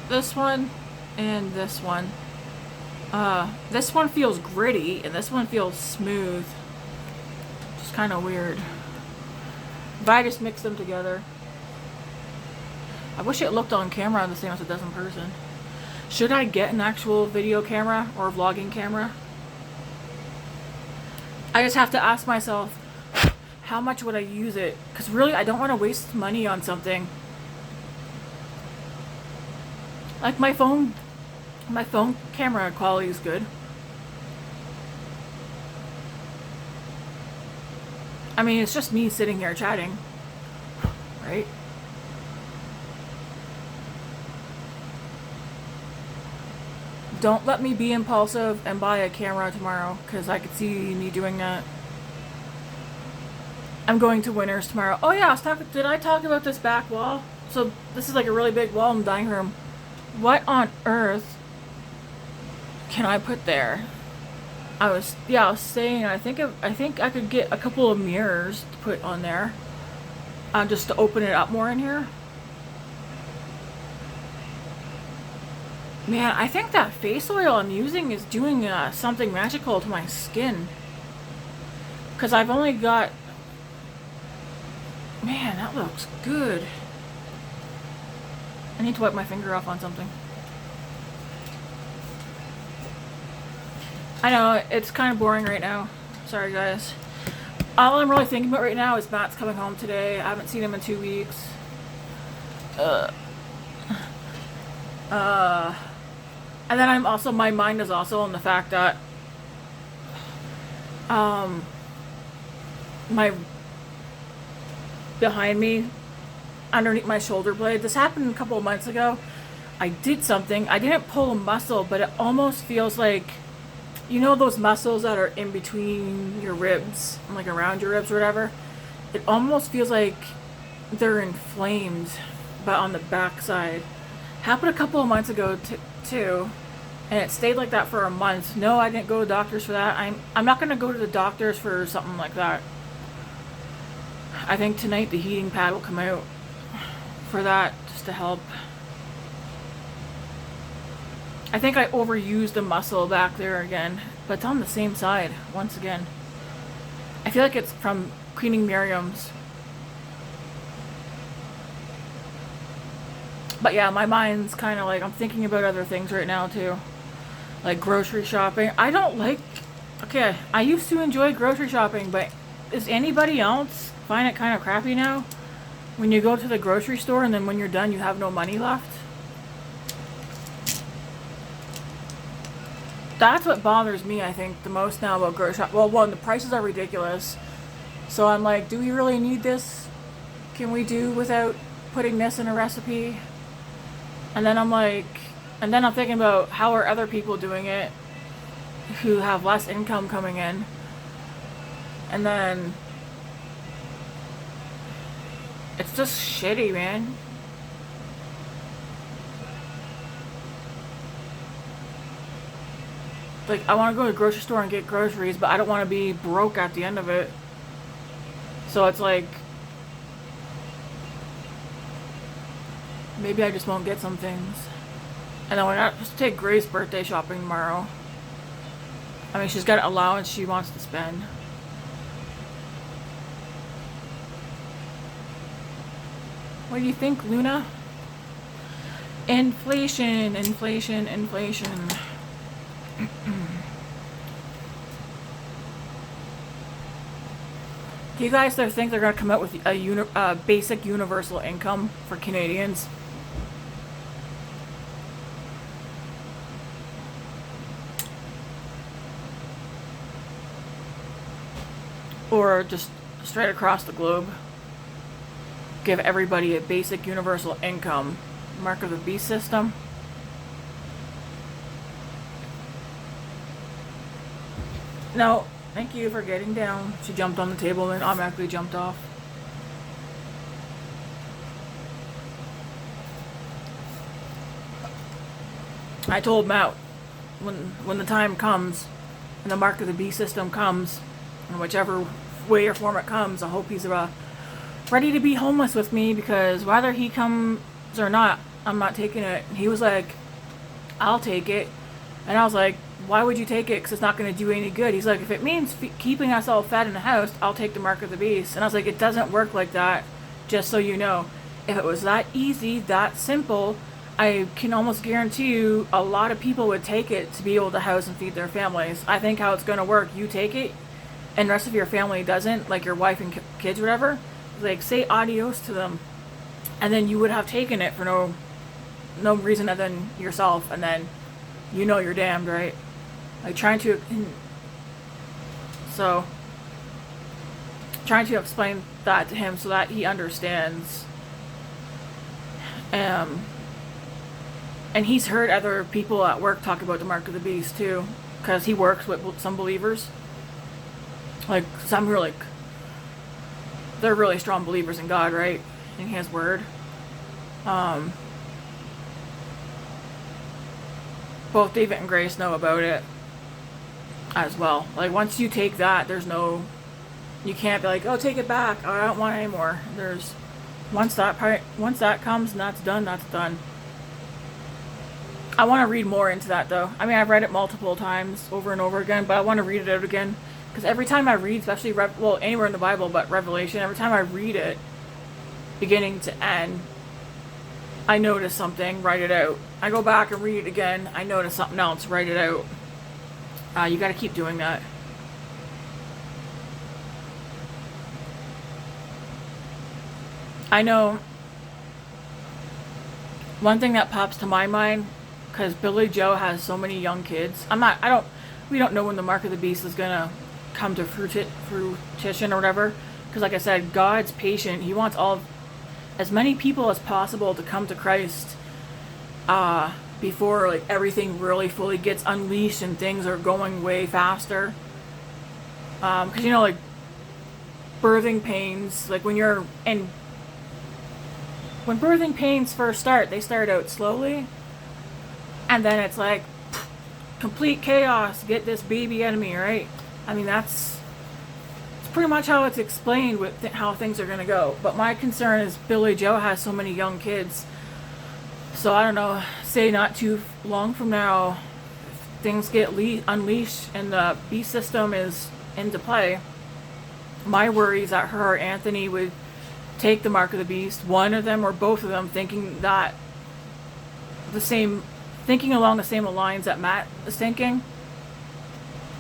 this one and this one. This one feels gritty and this one feels smooth. Just kind of weird. But I just mix them together. I wish it looked on camera the same as it does in person. Should I get an actual video camera or vlogging camera? I just have to ask myself, how much would I use it? Because really, I don't want to waste money on something. Like my phone camera quality is good. I mean, it's just me sitting here chatting, right? Don't let me be impulsive and buy a camera tomorrow, because I could see me doing that. I'm going to Winners tomorrow. Oh yeah, did I talk about this back wall? So this is like a really big wall in the dining room. What on earth can I put there? I was saying I think I could get a couple of mirrors to put on there, just to open it up more in here. Man, I think that face oil I'm using is doing something magical to my skin. Because I've only got... Man, that looks good. I need to wipe my finger off on something. I know, it's kind of boring right now. Sorry, guys. All I'm really thinking about right now is Matt's coming home today. I haven't seen him in 2 weeks. And then my mind is also on the fact that behind me, underneath my shoulder blade, this happened a couple of months ago. I did something. I didn't pull a muscle, but it almost feels like, you know those muscles that are in between your ribs, like around your ribs or whatever? It almost feels like they're inflamed, but on the back side. Happened a couple of months ago too, and it stayed like that for a month. No, I didn't go to doctors for that. I'm not gonna go to the doctors for something like that. I think tonight the heating pad will come out for that, just to help. I think I overused the muscle back there again, but it's on the same side once again. I feel like it's from cleaning Miriam's. But yeah, my mind's kind of like, I'm thinking about other things right now too. Like grocery shopping. Okay, I used to enjoy grocery shopping, but does anybody else find it kind of crappy now? When you go to the grocery store and then when you're done you have no money left? That's what bothers me, I think, the most now about grocery shopping. Well, one, the prices are ridiculous. So I'm like, do we really need this? Can we do without putting this in a recipe? And then I'm thinking about how are other people doing it who have less income coming in. And then it's just shitty, man. Like, I want to go to the grocery store and get groceries, but I don't want to be broke at the end of it. So it's like, maybe I just won't get some things. And then we're not supposed to take Grace birthday shopping tomorrow. I mean, she's got an allowance she wants to spend. What do you think, Luna? Inflation, inflation, inflation. Do you guys think they're going to come out with a basic universal income for Canadians? Or just straight across the globe? Give everybody a basic universal income. Mark of the beast system? No. Thank you for getting down. She jumped on the table and automatically jumped off. I told Matt, when the time comes and the mark of the beast system comes, in whichever way or form it comes, I hope he's ready to be homeless with me, because whether he comes or not, I'm not taking it. And he was like, I'll take it. And I was like, why would you take it? Because it's not going to do any good. He's like, if it means keeping us all fed in the house, I'll take the mark of the beast. And I was like, it doesn't work like that, just so you know. If it was that easy, that simple, I can almost guarantee you a lot of people would take it to be able to house and feed their families. I think how it's going to work, you take it, and the rest of your family doesn't, like your wife and kids or whatever, like say adios to them. And then you would have taken it for no reason other than yourself, and then you know you're damned, right? Like trying to explain that to him so that he understands. And he's heard other people at work talk about the mark of the beast too, because he works with some believers. Like some who are like, they're really strong believers in God, right? In His word. Both David and Grace know about it as well. Like once you take that, you can't be like, oh, take it back. Oh, I don't want it anymore. Once that comes and that's done, that's done. I want to read more into that though. I mean, I've read it multiple times over and over again, but I want to read it out again, because every time I read, especially anywhere in the Bible, but Revelation, every time I read it, beginning to end, I notice something, write it out. I go back and read it again, I notice something else, write it out. You got to keep doing that. I know one thing that pops to my mind, because Billy Joe has so many young kids. We don't know when the mark of the beast is gonna come to fruition or whatever. Because like I said, God's patient. He wants as many people as possible to come to Christ before like everything really fully gets unleashed and things are going way faster. Because like birthing pains, like when birthing pains first start, they start out slowly, and then it's like complete chaos. Get this baby out of me, right? I mean, it's pretty much how it's explained with how things are gonna go. But my concern is Billy Joe has so many young kids, so I don't know. Say not too long from now, if things get unleashed and the beast system is into play. My worry is that her or Anthony would take the mark of the beast, one of them or both of them, thinking along the same lines that Matt is thinking,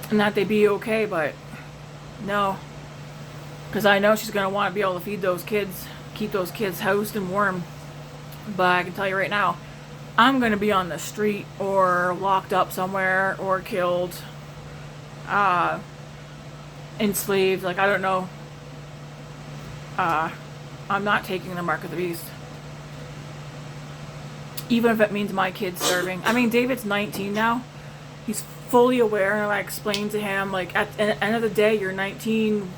and that they'd be okay. But no, because I know she's going to want to be able to feed those kids, keep those kids housed and warm. But I can tell you right now, I'm going to be on the street or locked up somewhere or killed, enslaved, like I don't know. I'm not taking the mark of the beast. Even if it means my kid's starving. I mean, David's 19 now. He's fully aware, and I explained to him, like, at the end of the day, you're 19.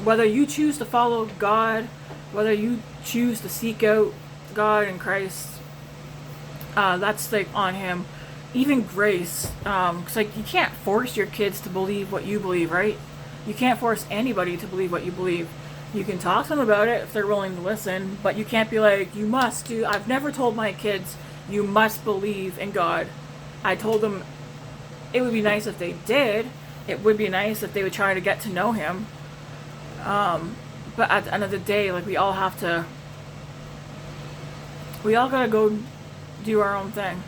Whether you choose to follow God, whether you choose to seek out God and Christ, that's, like, on him. Even Grace, because, like, you can't force your kids to believe what you believe, right? You can't force anybody to believe what you believe. You can talk to them about it if they're willing to listen, but you can't be like, you must do. I've never told my kids, you must believe in God. I told them it would be nice if they did. It would be nice if they would try to get to know Him. But at the end of the day, like, we all have to We all gotta go do our own thing.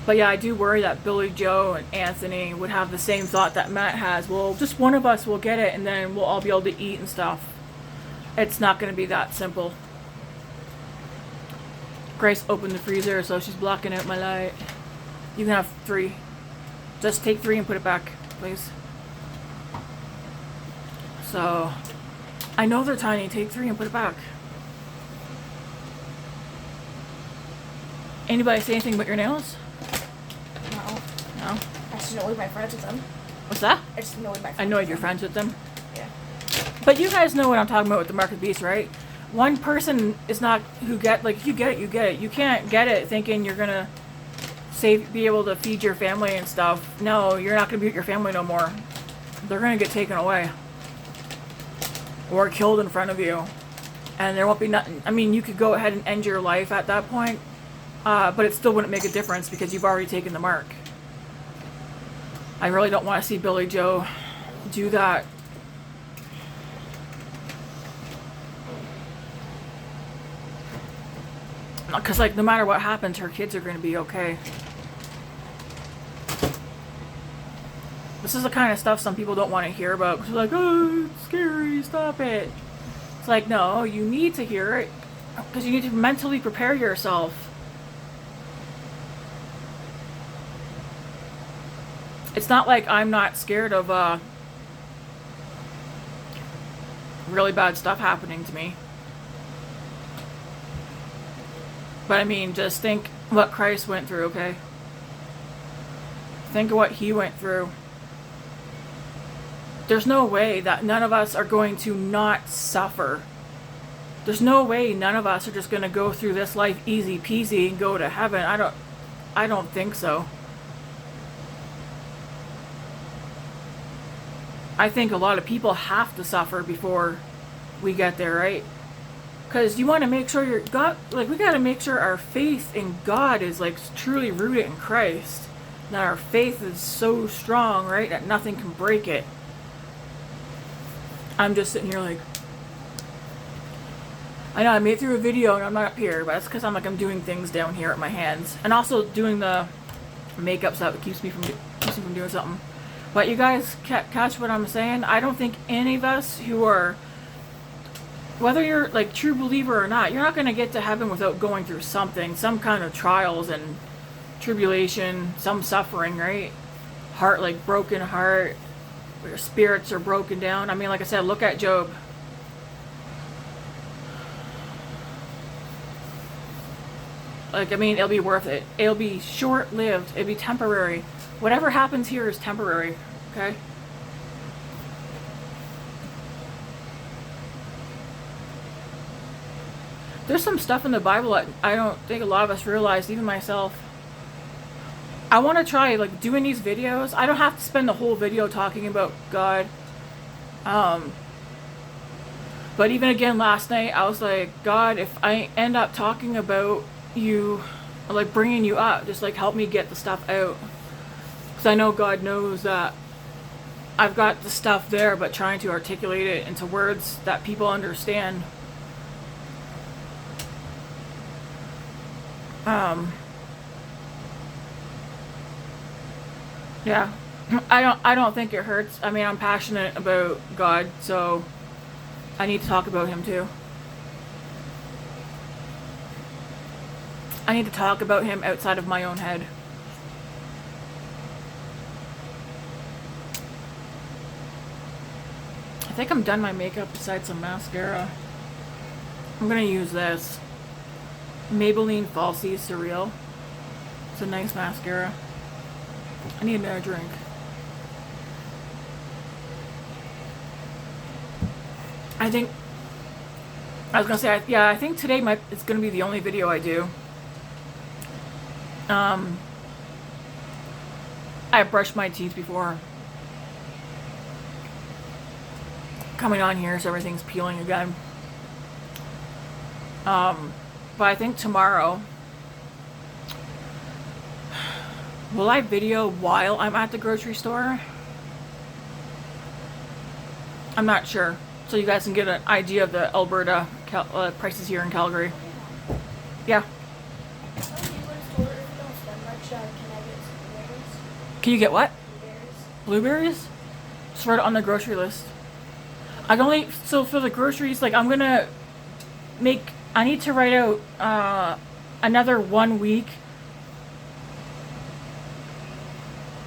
But yeah, I do worry that Billy Joe and Anthony would have the same thought that Matt has. Well, just one of us will get it and then we'll all be able to eat and stuff. It's not going to be that simple. Grace opened the freezer, so she's blocking out my light. You can have 3. Just take 3 and put it back, please. So, I know they're tiny. Take 3 and put it back. Anybody say anything about your nails? No. No? I just annoyed my friends with them. What's that? I just annoyed my friends. Annoyed your friends with them? Yeah. But you guys know what I'm talking about with the mark of the beast, right? One person is not who get, like, you get it, you get it. You can't get it thinking you're gonna be able to feed your family and stuff. No, you're not gonna be with your family no more. They're gonna get taken away. Or killed in front of you. And there won't be nothing. I mean, you could go ahead and end your life at that point. But it still wouldn't make a difference because you've already taken the mark. I really don't want to see Billy Joe do that. Because, like, no matter what happens, her kids are going to be okay. This is the kind of stuff some people don't want to hear about. Because they're like, oh, it's scary, stop it. It's like, no, you need to hear it. Because you need to mentally prepare yourself. It's not like I'm not scared of really bad stuff happening to me. But I mean, just think what Christ went through, okay? Think of what he went through. There's no way that none of us are going to not suffer. There's no way none of us are just going to go through this life easy peasy and go to heaven. I don't think so. I think a lot of people have to suffer before we get there, right? Because you want to make sure we got to make sure our faith in God is, like, truly rooted in Christ. That our faith is so strong, right, that nothing can break it. I'm just sitting here like, I know I made it through a video and I'm not up here, but that's because I'm doing things down here at my hands. And also doing the makeup stuff that keeps me from doing something. But you guys catch what I'm saying? I don't think any of us who are, whether you're, like, true believer or not, you're not going to get to heaven without going through something, some kind of trials and tribulation, some suffering, right? Heart, like, broken heart, where your spirits are broken down. I mean, like I said, look at Job. Like, I mean, it'll be worth it. It'll be short-lived. It'll be temporary. Whatever happens here is temporary, okay? There's some stuff in the Bible that I don't think a lot of us realize, even myself. I want to try, like, doing these videos. I don't have to spend the whole video talking about God. But even again last night, I was like, God, if I end up talking about you, like, bringing you up, just, like, help me get the stuff out. Because I know God knows that I've got the stuff there, but trying to articulate it into words that people understand. Yeah, I don't think it hurts. I mean, I'm passionate about God, so I need to talk about him too. I need to talk about him outside of my own head. I think I'm done my makeup besides some mascara. I'm gonna use this Maybelline Falsies Surreal. It's a nice mascara. I need another drink. I was gonna say, yeah, I think today it's gonna be the only video I do. I brushed my teeth before coming on here, so everything's peeling again. But I think tomorrow, will I video while I'm at the grocery store? I'm not sure. So you guys can get an idea of the Alberta prices here in Calgary. Yeah. Oh, do you go to store if you don't spend much? Can I get some blueberries? Can you get what? Blueberries? Blueberries? Just write it on the grocery list. I can only, so for the groceries, like I'm gonna I need to write out another 1 week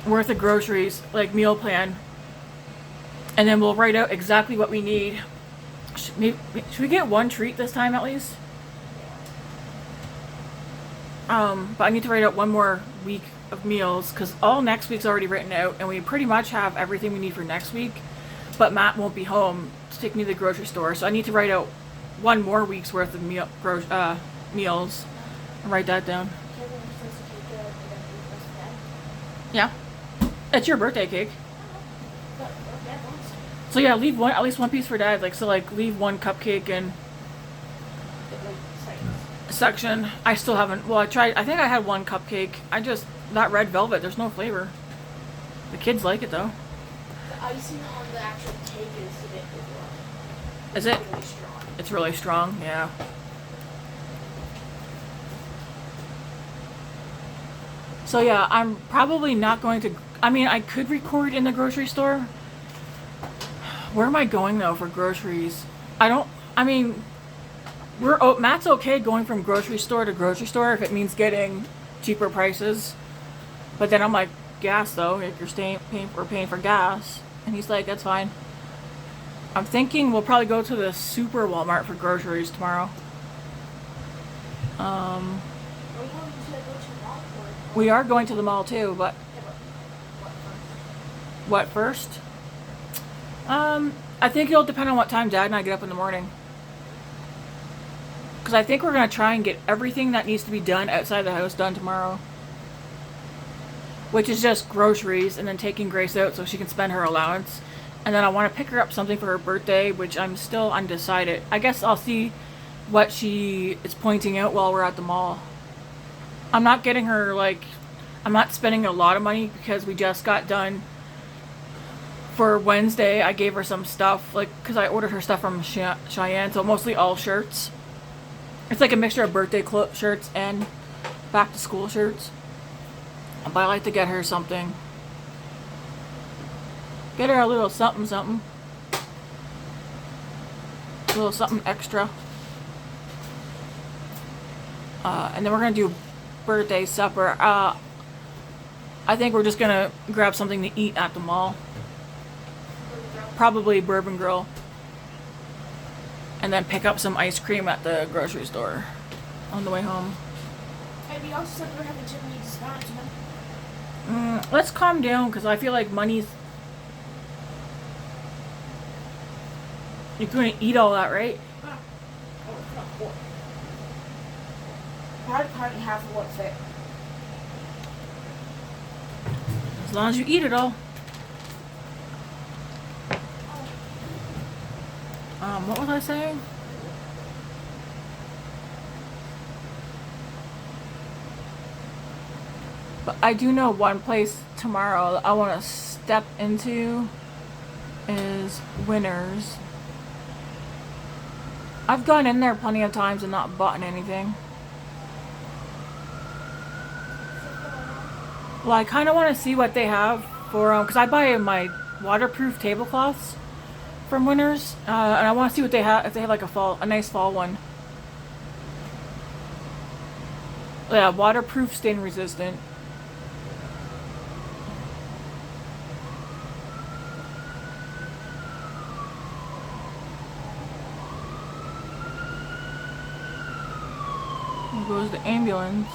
worth of groceries, like meal plan. And then we'll write out exactly what we need. Should we get one treat this time at least? But I need to write out one more week of meals because all next week's already written out and we pretty much have everything we need for next week. But Matt won't be home to take me to the grocery store, so I need to write out one more week's worth of meals and write that down. Yeah. It's your birthday cake. So yeah, leave at least one piece for Dad. Leave one cupcake in section. I still haven't. Well, I think I had one cupcake. That red velvet. There's no flavor. The kids like it though. The icing on the actual cake is a bit overwhelming. Is it? Really strong. It's really strong. Yeah. So yeah, I'm probably not going to. I mean, I could record in the grocery store. Where am I going though for groceries? Matt's okay going from grocery store to grocery store if it means getting cheaper prices. But then I'm like, gas though, if you're paying for gas. And he's like, that's fine. I'm thinking we'll probably go to the super Walmart for groceries tomorrow. We are going to the mall too, but what first? I think it'll depend on what time Dad and I get up in the morning. Because I think we're going to try and get everything that needs to be done outside the house done tomorrow. Which is just groceries and then taking Grace out so she can spend her allowance. And then I want to pick her up something for her birthday, which I'm still undecided. I guess I'll see what she is pointing out while we're at the mall. I'm not getting her, I'm not spending a lot of money because we just got done. For Wednesday, I gave her some stuff, because I ordered her stuff from Cheyenne, so mostly all shirts. It's like a mixture of birthday shirts and back to school shirts. But I like to get her something. Get her a little something something. A little something extra. And then we're going to do birthday supper. I think we're just going to grab something to eat at the mall. Probably Bourbon Grill. And then pick up some ice cream at the grocery store on the way home. And we also said we're having too many discounts, you know? Let's calm down because I feel like money's... You're going to eat all that, right? Oh, it's not four. Probably half of what fit. As long as you eat it all. What was I saying? But I do know one place tomorrow I want to step into is Winners. I've gone in there plenty of times and not bought anything. Well, I kind of want to see what they have for, because I buy my waterproof tablecloths from Winners, and I want to see what they have, if they have a nice fall one. Yeah, waterproof, stain resistant. Here goes the ambulance.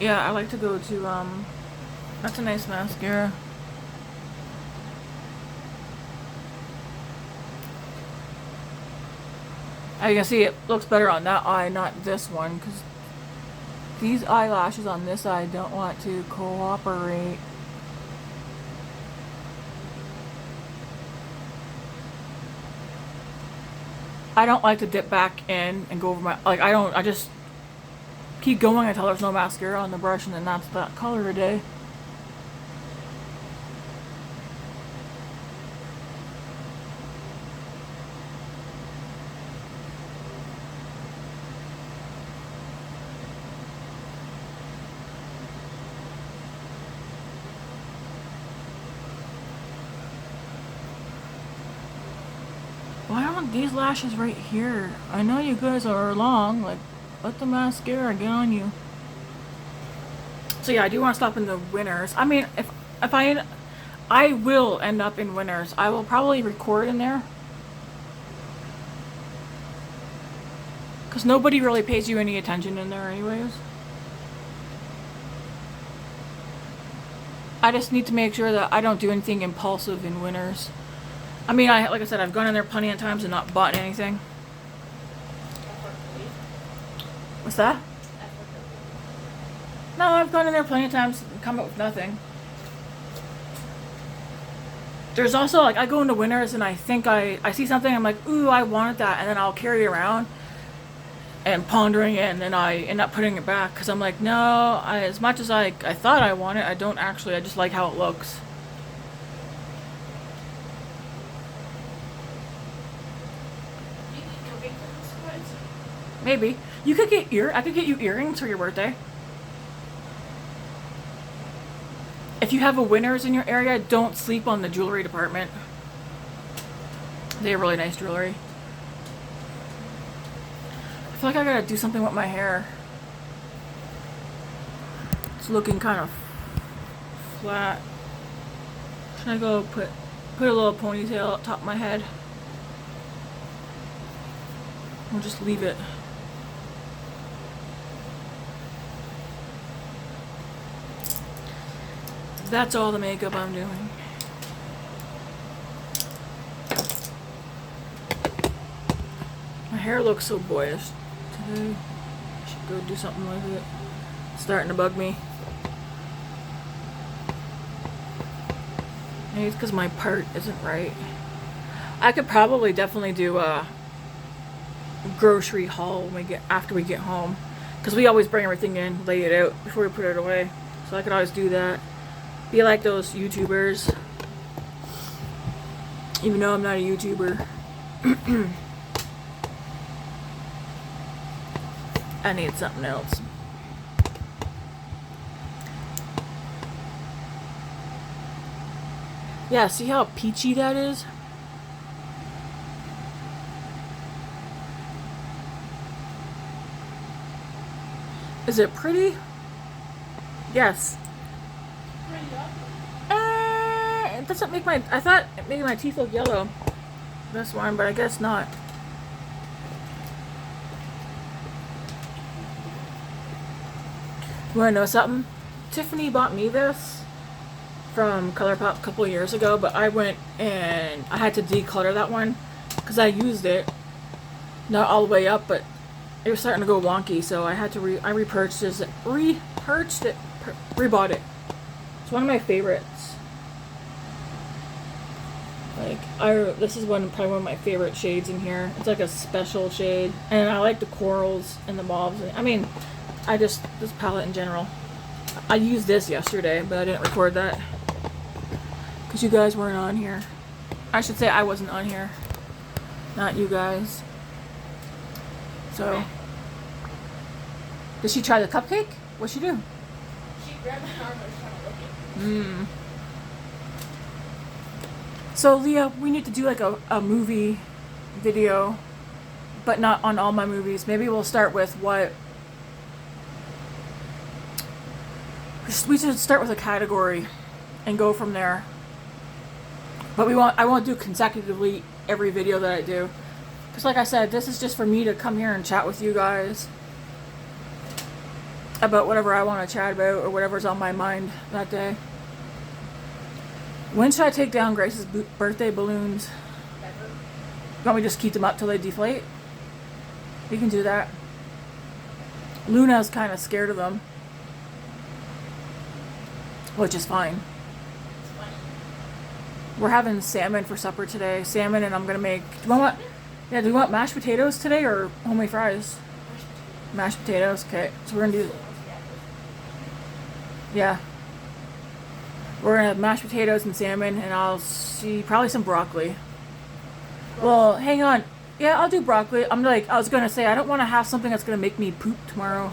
Yeah, I like to go to, that's a nice mascara. As you can see, it looks better on that eye, not this one, because these eyelashes on this eye don't want to cooperate. I don't like to dip back in and go over my, I just keep going until there's no mascara on the brush, and then that's that color today. Why aren't these lashes right here? I know you guys are long, like, let the mascara get on you. So yeah, I do want to stop in the Winners. I mean, if I will end up in Winners. I will probably record in there. Because nobody really pays you any attention in there anyways. I just need to make sure that I don't do anything impulsive in Winners. I mean, like I said, I've gone in there plenty of times and not bought anything. What's that? No, I've gone in there plenty of times and come up with nothing. There's also, like, I go into Winners and I think I see something, I'm like, ooh, I wanted that, and then I'll carry it around and pondering it, and then I end up putting it back because I'm like, no, as much as I thought I want it, I don't actually. I just like how it looks. Maybe you could get I could get you earrings for your birthday. If you have a Winners in your area, don't sleep on the jewelry department. They have really nice jewelry. I feel like I gotta do something with my hair. It's looking kind of flat. Should I go put a little ponytail up top of my head? Or just leave it? That's all the makeup I'm doing. My hair looks so boyish today. I should go do something with it. It's starting to bug me. Maybe it's because my part isn't right. I could probably definitely do a grocery haul when after we get home, because we always bring everything in, lay it out before we put it away. So I could always do that. Be like those YouTubers. Even though I'm not a YouTuber. I need something else. Yeah, see how peachy that is? Is it pretty? Yes. It doesn't make my... I thought it made my teeth look yellow. This one, but I guess not. You wanna know something? Tiffany bought me this from ColourPop a couple of years ago, but I went and I had to declutter that one because I used it. Not all the way up, but it was starting to go wonky, so I had to rebought it. It's one of my favorites. Like, this is probably one of my favorite shades in here. It's like a special shade, and I like the corals and the mauves. I mean, this palette in general. I used this yesterday, but I didn't record that because you guys weren't on here. I should say I wasn't on here, not you guys. So, did she try the cupcake? What'd she do? She grabbed my arm and was trying to lick it. So Leah, we need to do like a movie video, but not on all my movies. Maybe we'll start with we should start with a category and go from there. But I won't do consecutively every video that I do. Because like I said, this is just for me to come here and chat with you guys about whatever I want to chat about or whatever's on my mind that day. When should I take down Grace's birthday balloons? Never. You want me to just keep them up till they deflate? We can do that. Luna's kind of scared of them. Which is fine. It's funny. We're having salmon for supper today. Salmon, and I'm going to make... Do you want mashed potatoes today or homemade fries? Mashed potatoes. Mashed potatoes. Okay, so we're gonna do. Yeah. We're gonna have mashed potatoes and salmon, and I'll see probably some broccoli. Well, hang on. Yeah, I'll do broccoli. I was gonna say, I don't want to have something that's gonna make me poop tomorrow.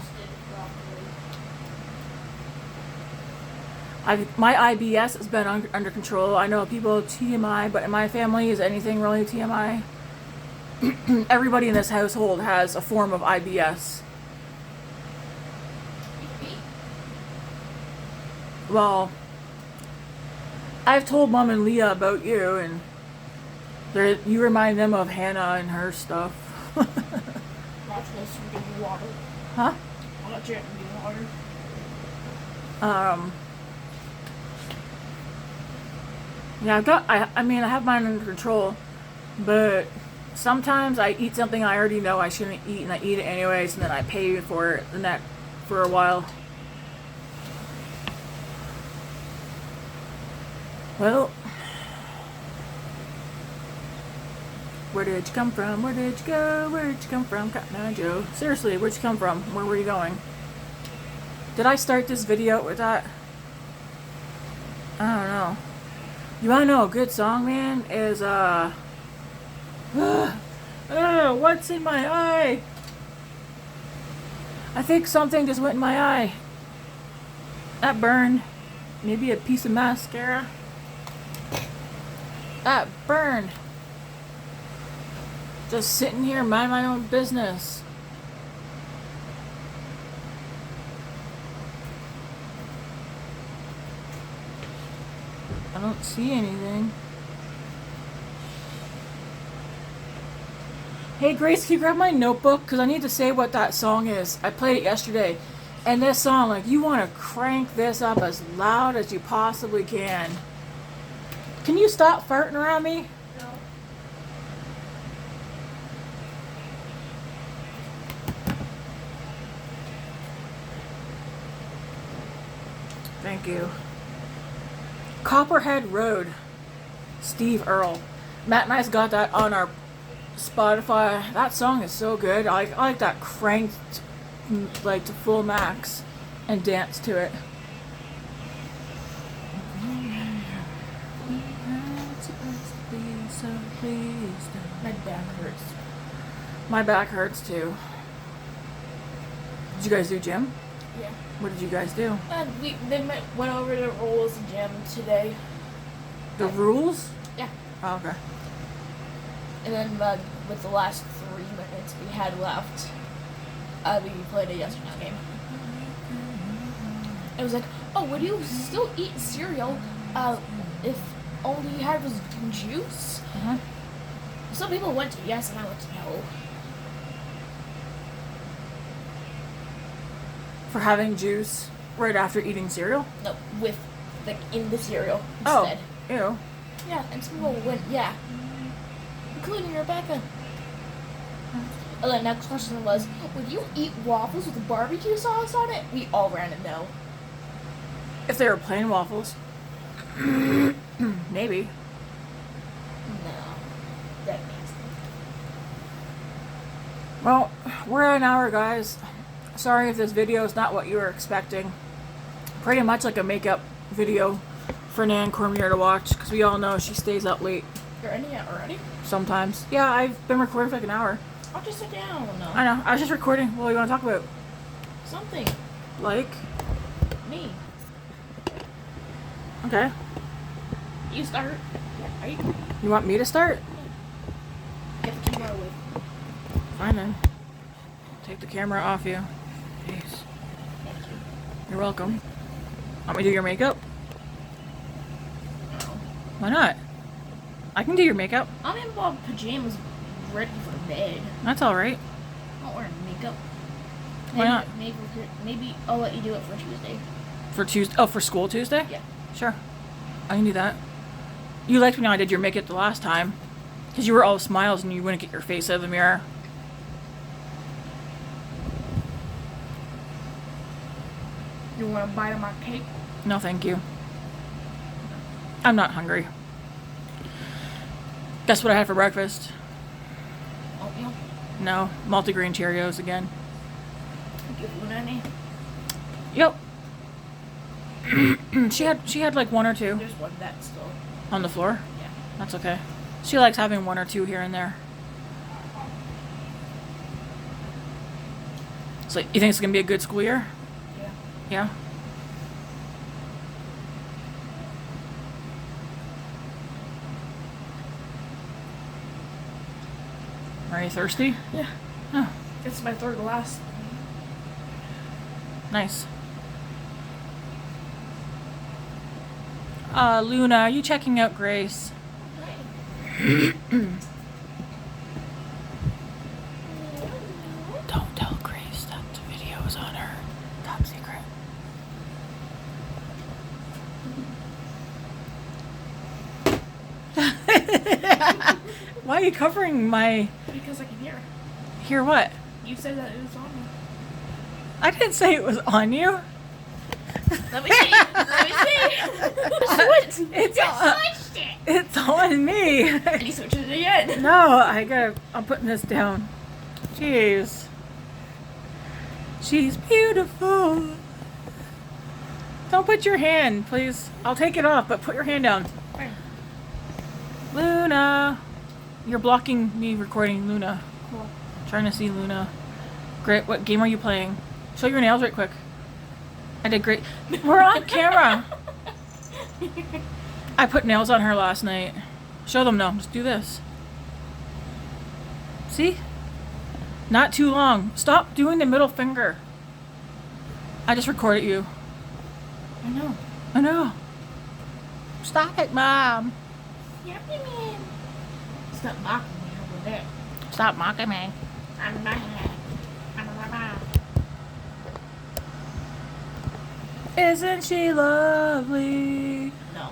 My IBS has been under control. I know people TMI, but in my family, is anything really TMI? Everybody in this household has a form of IBS. Well, I've told Mom and Leah about you, and you remind them of Hannah and her stuff. Watch this and give you water. Huh? Watch it and give you water. Yeah, I mean, I have mine under control, but sometimes I eat something I already know I shouldn't eat, and I eat it anyways, and then I pay for it for a while. Well, where did you come from? Where did you go? Where did you come from, Cotton Eye Joe? Seriously, where'd you come from? Where were you going? Did I start this video with that? I don't know. You wanna know a good song, man? Is what's in my eye? I think something just went in my eye. That burned. Maybe a piece of mascara. That burned. Just sitting here, mind my own business. I don't see anything. Hey Grace, can you grab my notebook? Because I need to say what that song is. I played it yesterday. And this song, like, you want to crank this up as loud as you possibly can. Can you stop farting around me? No. Thank you. Copperhead Road. Steve Earle. Matt and I's got that on our Spotify. That song is so good. I like that cranked like to full max and dance to it. My back hurts. My back hurts too. Did you guys do gym? Yeah. What did you guys do? Went over the rules gym today. The rules? Yeah. Oh, okay. And then with the last 3 minutes we had left, we played a yes or no game. It was like, oh, would you still eat cereal if all you had was juice? Uh-huh. Some people went to yes and I went to no. For having juice right after eating cereal? No, with, like, in the cereal instead. Oh, ew. Yeah, and some people went, yeah. Including Rebecca. And the next question was, would you eat waffles with a barbecue sauce on it? We all ran a no. If they were plain waffles. Maybe. No. That makes sense. Well, we're at an hour, guys. Sorry if this video is not what you were expecting. Pretty much like a makeup video for Nan Cormier to watch, because we all know she stays up late. You're ending it already? Sometimes. Yeah, I've been recording for like an hour. I'll just sit down. No. I know. I was just recording. What do you want to talk about? Something. Like? Me. Okay. You start. Right? You want me to start? Get the camera away. Fine then. Take the camera off you. Jeez. Thank you. You're welcome. Want me to do your makeup? No. Why not? I can do your makeup. I'm in my pajamas ready for bed. That's alright. I'm not wearing makeup. Why not? Maybe I'll let you do it for Tuesday. For Tuesday? Oh, for school Tuesday? Yeah. Sure. I can do that. You liked when I did your makeup the last time. Because you were all smiles and you wouldn't get your face out of the mirror. You want a bite of my cake? No, thank you. I'm not hungry. Guess what I had for breakfast? Oatmeal? No, multigrain Cheerios again. Give Luna any. Yep. she had like 1 or 2 There's one that's still. on the floor. Yeah. That's okay. She likes having 1 or 2 here and there. So you think it's gonna be a good school year? Yeah. Yeah. Are you thirsty? Yeah. Oh, It's my third last. nice. Luna, are you checking out Grace? Don't tell Grace that the video is on her. Top secret. Why are you covering my... Because I can hear. Hear what? You said that it was on me. I didn't say it was on you. Let me see. Let me see. What? It's on me. And he switches it again. No, I'm putting this down. Jeez. She's beautiful. Don't put your hand, please. I'll take it off, but put your hand down. Fine. Luna. You're blocking me recording Luna. Cool. Trying to see Luna. Great. What game are you playing? Show your nails right quick. I did great. We're on camera. I put nails on her last night. Show them now. Just do this. See? Not too long. Stop doing the middle finger. I just recorded you. I know. I know. Stop it, Mom. Yep, man. Stop mocking me over there. Stop mocking me. I'm not. Isn't she lovely? No.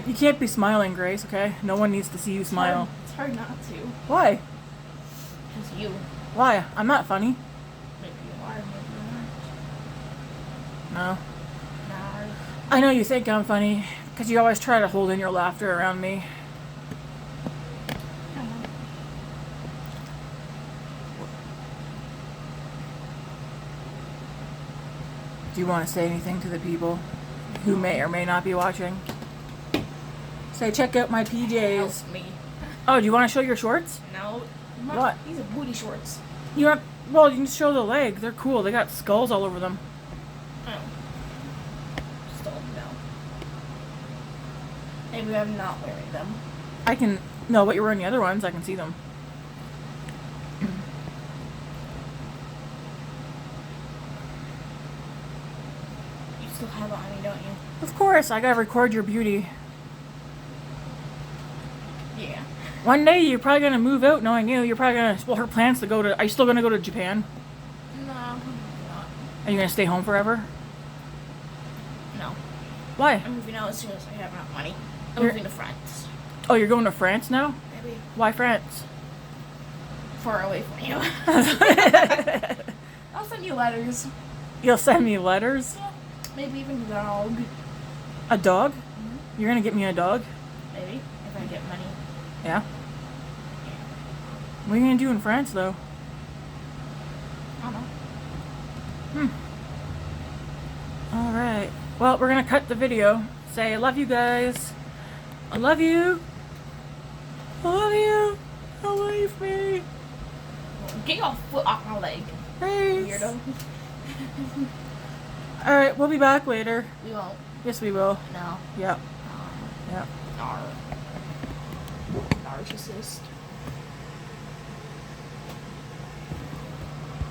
You can't be smiling, Grace, okay? No one needs to see you smile. It's hard not to. Why? Because you. Why? I'm not funny. Maybe you are, maybe you No. aren't. No. I know you think I'm funny, because you always try to hold in your laughter around me. Do you want to say anything to the people who may or may not be watching? Say, check out my PJs. Help me. Oh, do you want to show your shorts? No. What? These are booty shorts. You want? Well, you can show the leg. They're cool. They got skulls all over them. Oh. Still no. Maybe I'm not wearing them. I can. No, but you're wearing the other ones. I can see them. You still have it on me, don't you? Of course, I gotta record your beauty. Yeah. One day you're probably gonna move out knowing you. You're probably gonna. Well, her plans to go to. Are you still gonna go to Japan? No, I'm not. Are you gonna stay home forever? No. Why? I'm moving out as soon as I have enough money. I'm You're- moving to France. Oh, you're going to France now? Maybe Why France? far away from you. I'll send you letters. You'll send me letters? Yeah. Maybe even a dog. A dog? You're gonna get me a dog? Maybe. If I get money. Yeah. What are you gonna do in France, though? I don't know. Alright. Well, we're gonna cut the video. Say, I love you guys. I love you. I love you. Don't leave me. Get your foot off my leg. Please. Weirdo. Alright, we'll be back later. We won't. Yes, we will. No. Yep. Yep. Nar. Narcissist.